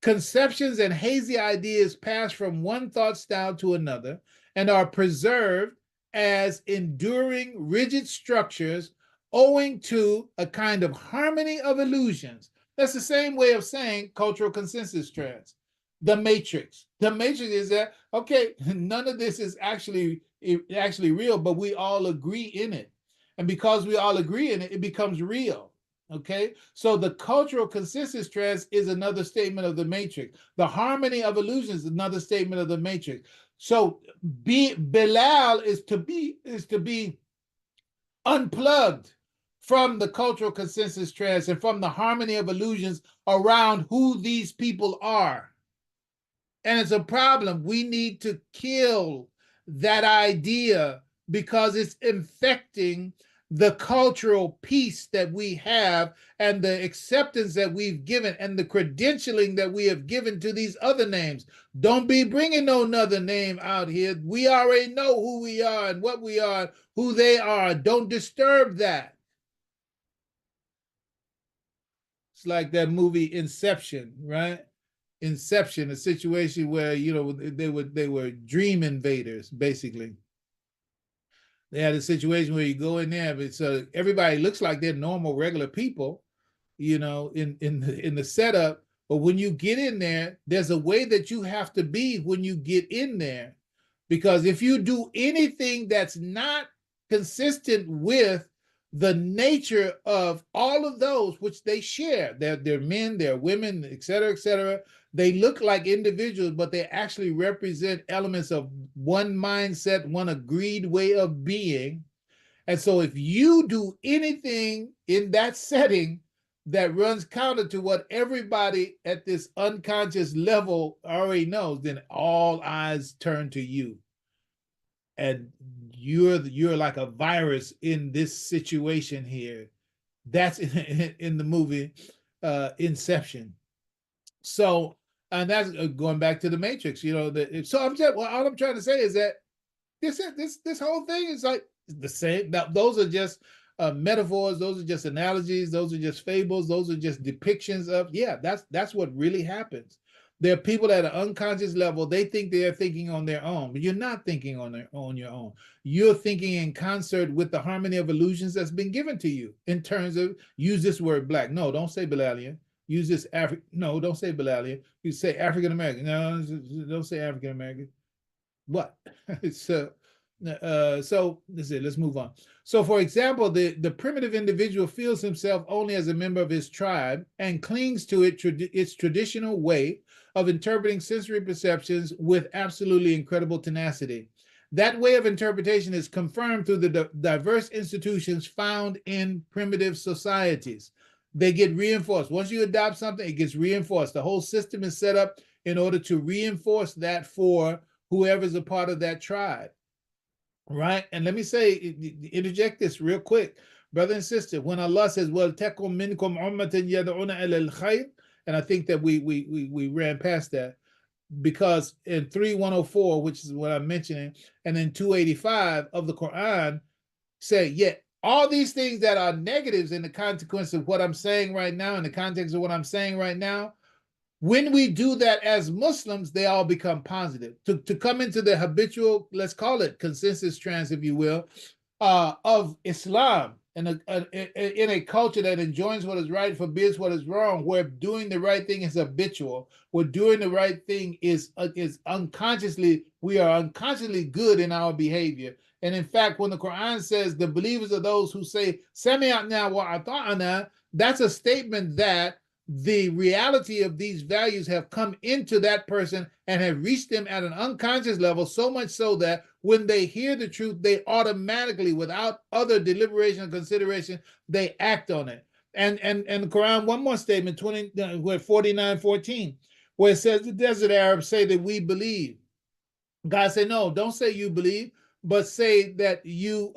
Speaker 1: Conceptions and hazy ideas pass from one thought style to another and are preserved as enduring rigid structures owing to a kind of harmony of illusions. That's the same way of saying cultural consensus trends. The matrix. The matrix is that, okay, none of this is actually real, but we all agree in it. And because we all agree in it, it becomes real. Okay, so the cultural consensus trends is another statement of the matrix. The harmony of illusions is another statement of the matrix. So Bilal is to be unplugged from the cultural consensus trends and from the harmony of illusions around who these people are. And it's a problem. We need to kill that idea because it's infecting the cultural peace that we have and the acceptance that we've given and the credentialing that we have given to these other names. Don't be bringing no other name out here. We already know who we are and what we are, who they are. Don't disturb that. It's like that movie Inception, right? Inception, a situation where, you know, they were dream invaders, basically. They had a situation where you go in there, but so everybody looks like they're normal, regular people, you know, in the setup. But when you get in there, there's a way that you have to be when you get in there, because if you do anything that's not consistent with the nature of all of those which they share, they're men, they're women, et cetera, they look like individuals, but they actually represent elements of one mindset, one agreed way of being. And so if you do anything in that setting that runs counter to what everybody at this unconscious level already knows, then all eyes turn to you. And you're like a virus in this situation here. That's in the movie Inception. So, and that's going back to the Matrix, you know. So all I'm trying to say is that this whole thing is like the same. Now, those are just metaphors. Those are just analogies. Those are just fables. Those are just depictions of, yeah, that's what really happens. There are people at an unconscious level, they think they're thinking on their own, but you're not thinking on your own. You're thinking in concert with the harmony of illusions that's been given to you in terms of, use this word Black. No, don't say Bilalian. Use this no, don't say Bilalian. You say African American. No, don't say African American. What? So let's see, let's move on. So for example, the primitive individual feels himself only as a member of his tribe and clings to its traditional way of interpreting sensory perceptions with absolutely incredible tenacity. That way of interpretation is confirmed through the diverse institutions found in primitive societies. They get reinforced. Once you adopt something, it gets reinforced. The whole system is set up in order to reinforce that for whoever's a part of that tribe. Right? And let me say, interject this real quick. Brother and sister, when Allah says, well, takum minkum ummatan yad'una ila al-khayr, and I think that we ran past that, because in 3:104, which is what I'm mentioning, and then 285 of the Quran say, yeah, all these things that are negatives in the consequence of what I'm saying right now, in the context of what I'm saying right now, when we do that as Muslims, they all become positive. To come into the habitual, let's call it consensus trance, if you will, of Islam, in a culture that enjoins what is right, forbids what is wrong, where doing the right thing is habitual, where doing the right thing is unconsciously, we are unconsciously good in our behavior. And in fact, when the Quran says the believers are those who say "Sami'na wa ata'na," that's a statement that the reality of these values have come into that person and have reached them at an unconscious level, so much so that when they hear the truth, they automatically, without other deliberation or consideration, they act on it. And the Quran, one more statement, 49:14, where it says the desert Arabs say that we believe. God said, no, don't say you believe, but say that you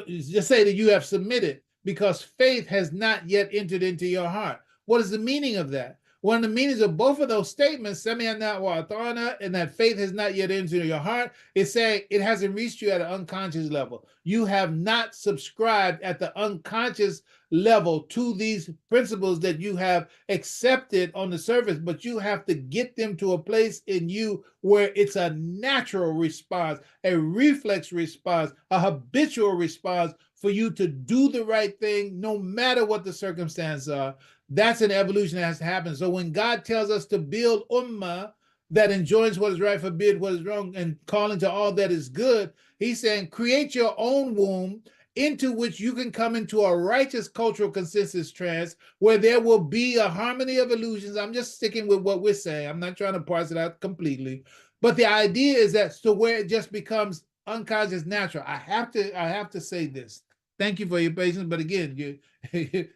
Speaker 1: just say that you have submitted, because faith has not yet entered into your heart. What is the meaning of that? One of the meanings of both of those statements, Sami'na wa ata'na, and that faith has not yet entered your heart, is saying it hasn't reached you at an unconscious level. You have not subscribed at the unconscious level to these principles that you have accepted on the surface, but you have to get them to a place in you where it's a natural response, a reflex response, a habitual response for you to do the right thing no matter what the circumstances are. That's an evolution that has to happen. So when God tells us to build ummah that enjoins what is right, forbid what is wrong, and calling to all that is good, he's saying create your own womb into which you can come into a righteous cultural consensus trance where there will be a harmony of illusions. I'm just sticking with what we're saying. I'm not trying to parse it out completely. But the idea is that so where it just becomes unconscious natural. I have to say this. Thank you for your patience. But again, you,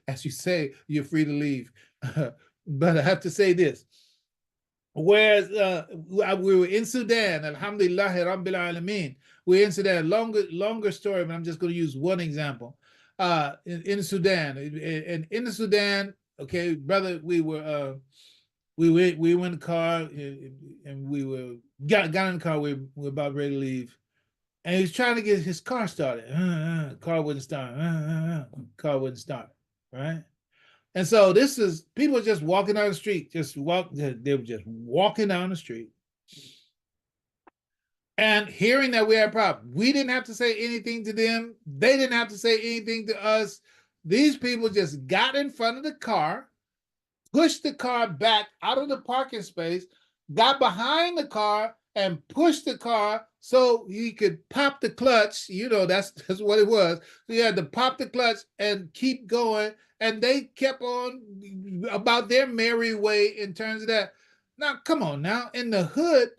Speaker 1: as you say, you're free to leave. But I have to say this. Whereas we were in Sudan, Alhamdulillah, Rabbil Alameen. We're in Sudan. Longer story, but I'm just going to use one example. In Sudan, and in the Sudan, okay, brother, we were in the car, and we were got in the car. We were about ready to leave, and he was trying to get his car started. Car wouldn't start. Car wouldn't start. Right. And so this is people just walking down the street, they were just walking down the street and hearing that we had a problem. We didn't have to say anything to them. They didn't have to say anything to us. These people just got in front of the car, pushed the car back out of the parking space, got behind the car and pushed the car so he could pop the clutch. You know, that's what it was. So you had to pop the clutch and keep going. And they kept on about their merry way in terms of that. Now, come on now. In the hood,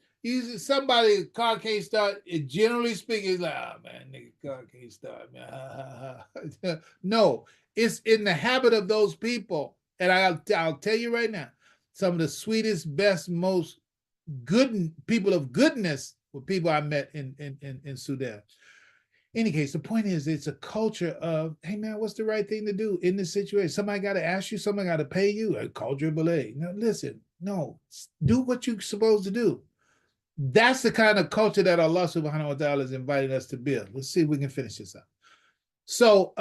Speaker 1: somebody car can't start. It generally speaking, it's like, oh man, nigga, car can't start, man. No, it's in the habit of those people. And I'll tell you right now, some of the sweetest, best, most good people of goodness were people I met in Sudan. Any case, the point is, it's a culture of, hey man, what's the right thing to do in this situation? Somebody got to ask you, somebody got to pay you. A culture of belay. No, listen, no, do what you're supposed to do. That's the kind of culture that Allah subhanahu wa ta'ala is inviting us to build. Let's see if we can finish this up. So,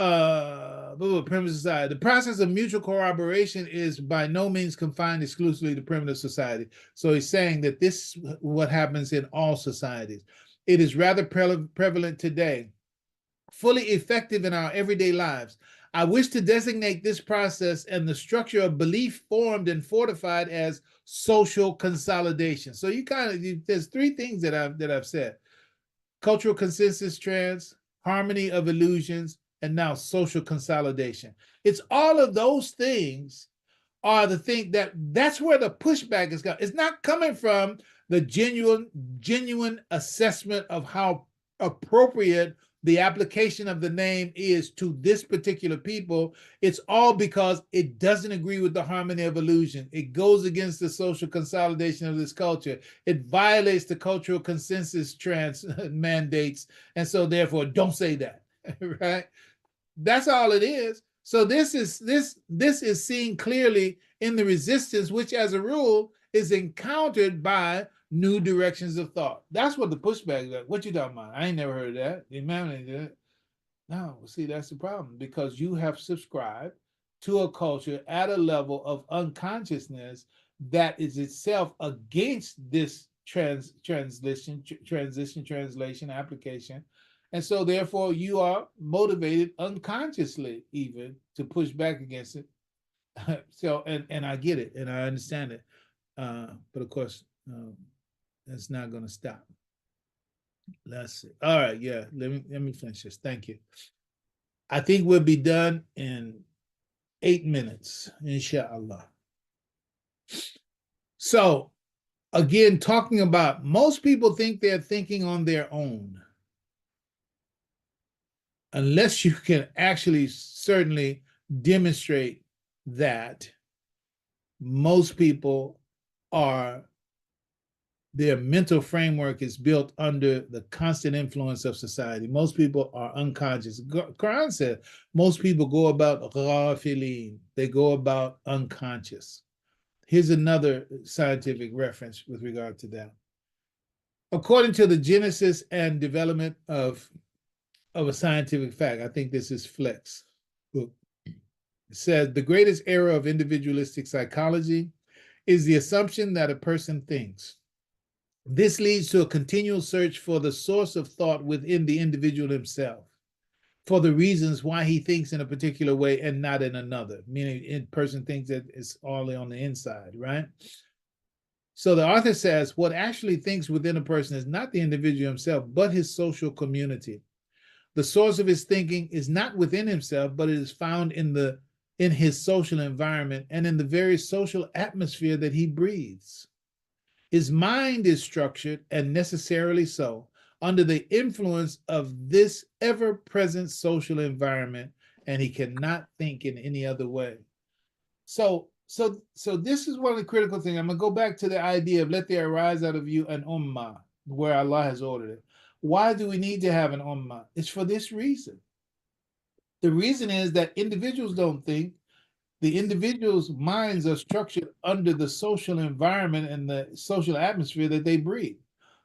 Speaker 1: primitive society. The process of mutual corroboration is by no means confined exclusively to primitive society. So he's saying that this is what happens in all societies. It is rather prevalent today, fully effective in our everyday lives. I wish to designate this process and the structure of belief formed and fortified as social consolidation. So there's three things that I've said: cultural consensus trends, harmony of illusions, and now social consolidation. It's all of those things are the thing that's where the pushback is coming. It's not coming from the genuine assessment of how appropriate the application of the name is to this particular people. It's all because it doesn't agree with the harmony of illusion. It goes against the social consolidation of this culture. It violates the cultural consensus trans mandates. And so therefore, don't say that, right? That's all it is. So this is seen clearly in the resistance, which as a rule is encountered by new directions of thought. That's what the pushback is. What you talking about? I ain't never heard of that. The Imam ain't did it. No, see, that's the problem, because you have subscribed to a culture at a level of unconsciousness that is itself against this translation, application, And so therefore you are motivated unconsciously even to push back against it. So, and I get it and I understand it. But of course, that's not going to stop. Let's see. All right, yeah. Let me finish this. Thank you. I think we'll be done in 8 minutes, inshallah. So, again, talking about most people think they're thinking on their own. Unless you can actually certainly demonstrate that most people are, their mental framework is built under the constant influence of society. Most people are unconscious. Quran said most people go about ghafilin. They go about unconscious. Here's another scientific reference with regard to that. According to the genesis and development of a scientific fact, I think this is Flex book. It says the greatest error of individualistic psychology is the assumption that a person thinks. This leads to a continual search for the source of thought within the individual himself, for the reasons why he thinks in a particular way and not in another, meaning a person thinks that it's all on the inside, right? So the author says what actually thinks within a person is not the individual himself, but his social community. The source of his thinking is not within himself, but it is found in his social environment and in the very social atmosphere that he breathes. His mind is structured, and necessarily so, under the influence of this ever-present social environment, and he cannot think in any other way. So this is one of the critical things. I'm going to go back to the idea of let there arise out of you an ummah, where Allah has ordered it. Why do we need to have an ummah? It's for this reason. The reason is that individuals don't think. The individual's minds are structured under the social environment and the social atmosphere that they breathe.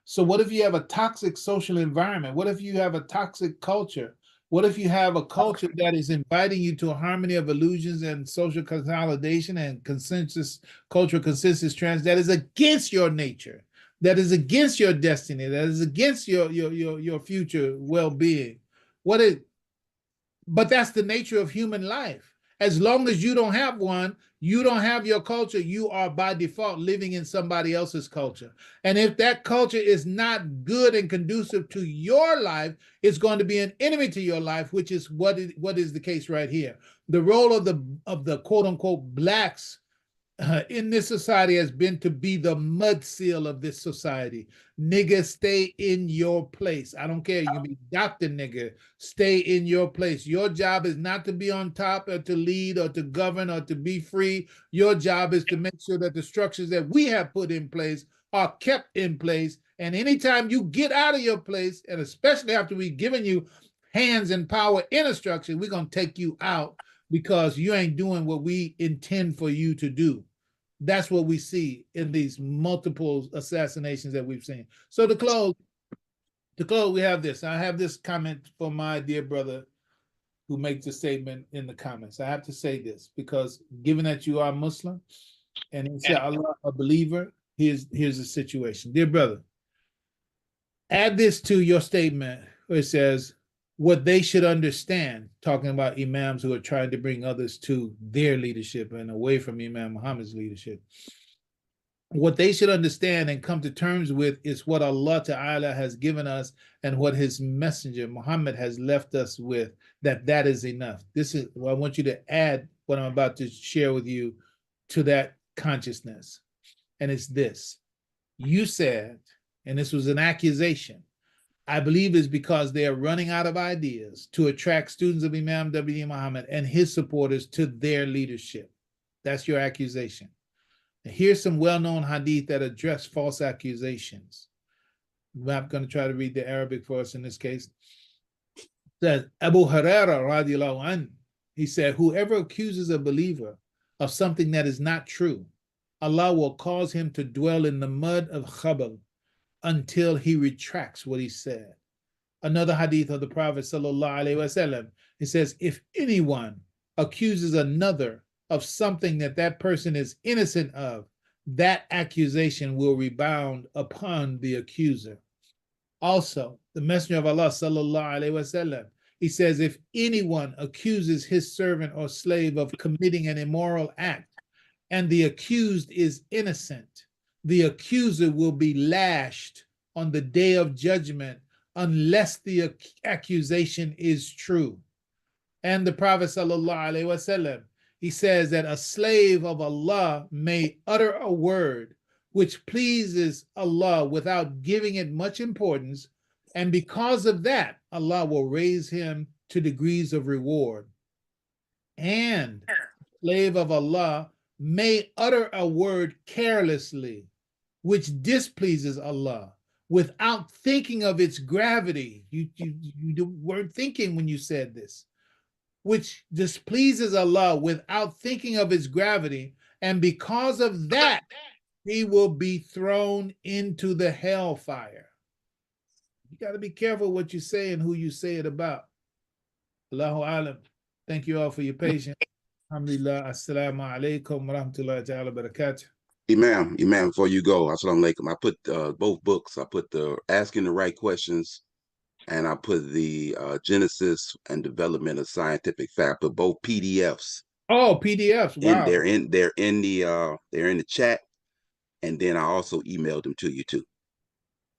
Speaker 1: So what if you have a toxic social environment? What if you have a toxic culture? What if you have a culture that is inviting you to a harmony of illusions and social consolidation and consensus, cultural consensus trends that is against your nature, that is against your destiny, that is against your future well-being? But that's the nature of human life. As long as you don't have one, you don't have your culture, you are by default living in somebody else's culture. And if that culture is not good and conducive to your life, it's going to be an enemy to your life, which is what is the case right here. The role of the quote unquote blacks in this society has been to be the mud seal of this society. Nigga, stay in your place. I don't care. You can be Dr. Nigga. Stay in your place. Your job is not to be on top or to lead or to govern or to be free. Your job is to make sure that the structures that we have put in place are kept in place. And anytime you get out of your place, and especially after we've given you hands and power in a structure, we're going to take you out because you ain't doing what we intend for you to do. That's what we see in these multiple assassinations that we've seen. So to close, we have this. I have this comment from my dear brother who makes a statement in the comments. I have to say this because given that you are Muslim and inshallah a believer, here's the situation. Dear brother, add this to your statement where it says, what they should understand, talking about imams who are trying to bring others to their leadership and away from Imam Muhammad's leadership. What they should understand and come to terms with is what Allah Ta'ala has given us and what his messenger Muhammad has left us with, that is enough. This is, well, I want you to add what I'm about to share with you to that consciousness. And it's this. You said, and this was an accusation, I believe is because they are running out of ideas to attract students of Imam W. Muhammad and his supporters to their leadership. That's your accusation. And here's some well-known hadith that address false accusations. I'm going to try to read the Arabic for us in this case. It says, Abu Hurairah radiallahu anhu, he said, whoever accuses a believer of something that is not true, Allah will cause him to dwell in the mud of Khabal until he retracts what he said. Another hadith of the Prophet sallallahu alaihi wasallam, it says, if anyone accuses another of something that person is innocent of, that accusation will rebound upon the accuser. Also, the Messenger of Allah, sallallahu alaihi wasallam, he says, if anyone accuses his servant or slave of committing an immoral act, and the accused is innocent, the accuser will be lashed on the day of judgment unless the accusation is true. And the Prophet sallallahu alaihi wasallam, he says that a slave of Allah may utter a word which pleases Allah without giving it much importance, and because of that, Allah will raise him to degrees of reward. And slave of Allah may utter a word carelessly, which displeases Allah, without thinking of its gravity. You weren't thinking when you said this, which displeases Allah without thinking of its gravity, and because of that, he will be thrown into the hellfire. You got to be careful what you say and who you say it about. Allahu alam. Thank you all for your patience. Alhamdulillah. Assalamu alaikum wa rahmatullahi ta'ala barakatuh.
Speaker 3: Imam, before you go, assalamu alaikum. I put both books. I put the Asking the Right Questions, and I put the Genesis and Development of Scientific Fact. But both PDFs.
Speaker 1: Oh, PDFs! Wow.
Speaker 3: And they're in the chat, and then I also emailed them to you too.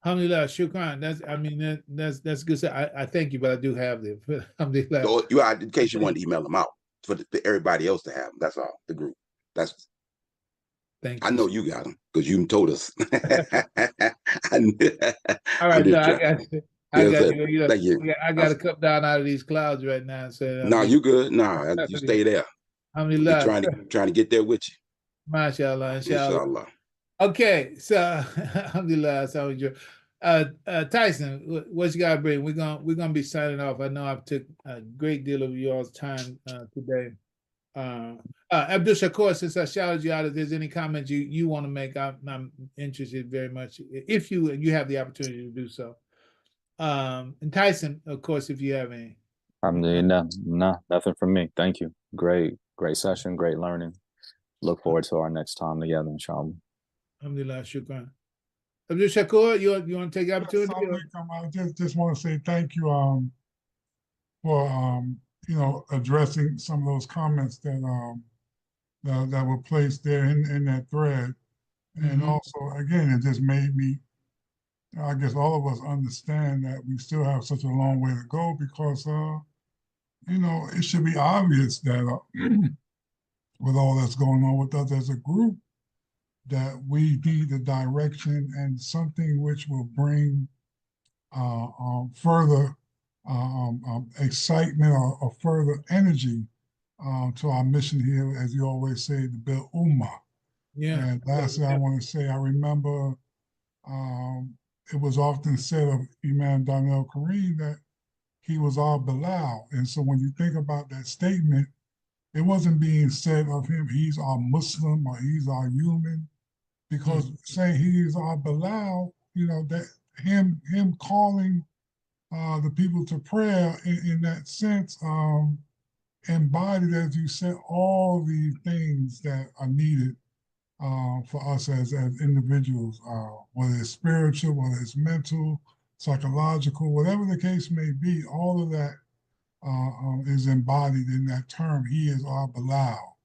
Speaker 1: Alhamdulillah, shukran. That's good. I thank you, but I do have them. Alhamdulillah.
Speaker 3: So in case you wanted to email them out for everybody else to have them. That's all. The group.
Speaker 1: Thank you.
Speaker 3: I know you got them because you told us.
Speaker 1: All right, no, I got you. Thank you. I got to come down out of these clouds right now. So
Speaker 3: no, you good. No, you stay there.
Speaker 1: Alhamdulillah.
Speaker 3: Trying to get there with you.
Speaker 1: MashaAllah, inshallah.
Speaker 3: Inshallah.
Speaker 1: Okay, so alhamdulillah, Tyson, what you gotta bring? We're gonna be signing off. I know I've took a great deal of y'all's time today. Abdul Shakur, since I shouted you out, if there's any comments you want to make, I'm interested very much if you have the opportunity to do so. And Tyson, of course, if you have any.
Speaker 2: No, nothing from me. Thank you. Great session, great learning. Look forward to our next time together, inshallah.
Speaker 1: Alhamdulillah, shukran. Abdul Shakur, you want to take the opportunity?
Speaker 4: I just want to say thank you for addressing some of those comments that were placed there in that thread. And also, again, it just made me, I guess all of us understand that we still have such a long way to go because, it should be obvious that with all that's going on with us as a group, that we need a direction and something which will bring further excitement or further energy to our mission here, as you always say, to build ummah.
Speaker 1: Yeah.
Speaker 4: And lastly, I want to say, I remember it was often said of Imam Daniel Kareem that he was our Bilal. And so when you think about that statement, it wasn't being said of him, he's our Muslim or he's our human, because saying he is our Bilal, that him calling the people to prayer in that sense embodied, as you said, all the things that are needed for us as individuals, whether it's spiritual, whether it's mental, psychological, whatever the case may be, all of that is embodied in that term. He is our Bilal.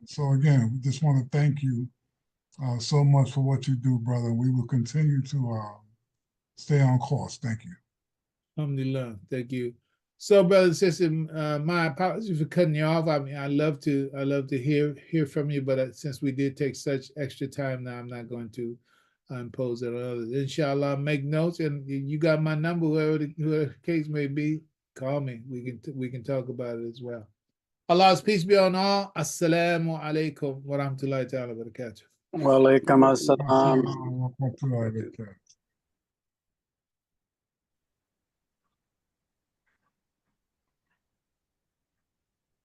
Speaker 4: So again, we just want to thank you so much for what you do, brother. We will continue to stay on course. Thank you.
Speaker 1: Alhamdulillah, thank you. So, brothers and sisters, my apologies for cutting you off. I mean, I love to hear from you, but since we did take such extra time, now I'm not going to impose it on others. Inshallah, make notes, and you got my number. Whoever the case may be, call me. We can talk about it as well. Allah's peace be on all. Assalamu alaikum wa rahmatullahi ta'ala wa barakatuh.
Speaker 5: Wa alaikum assalam.
Speaker 4: Wa rahmatullahi wa barakatuh.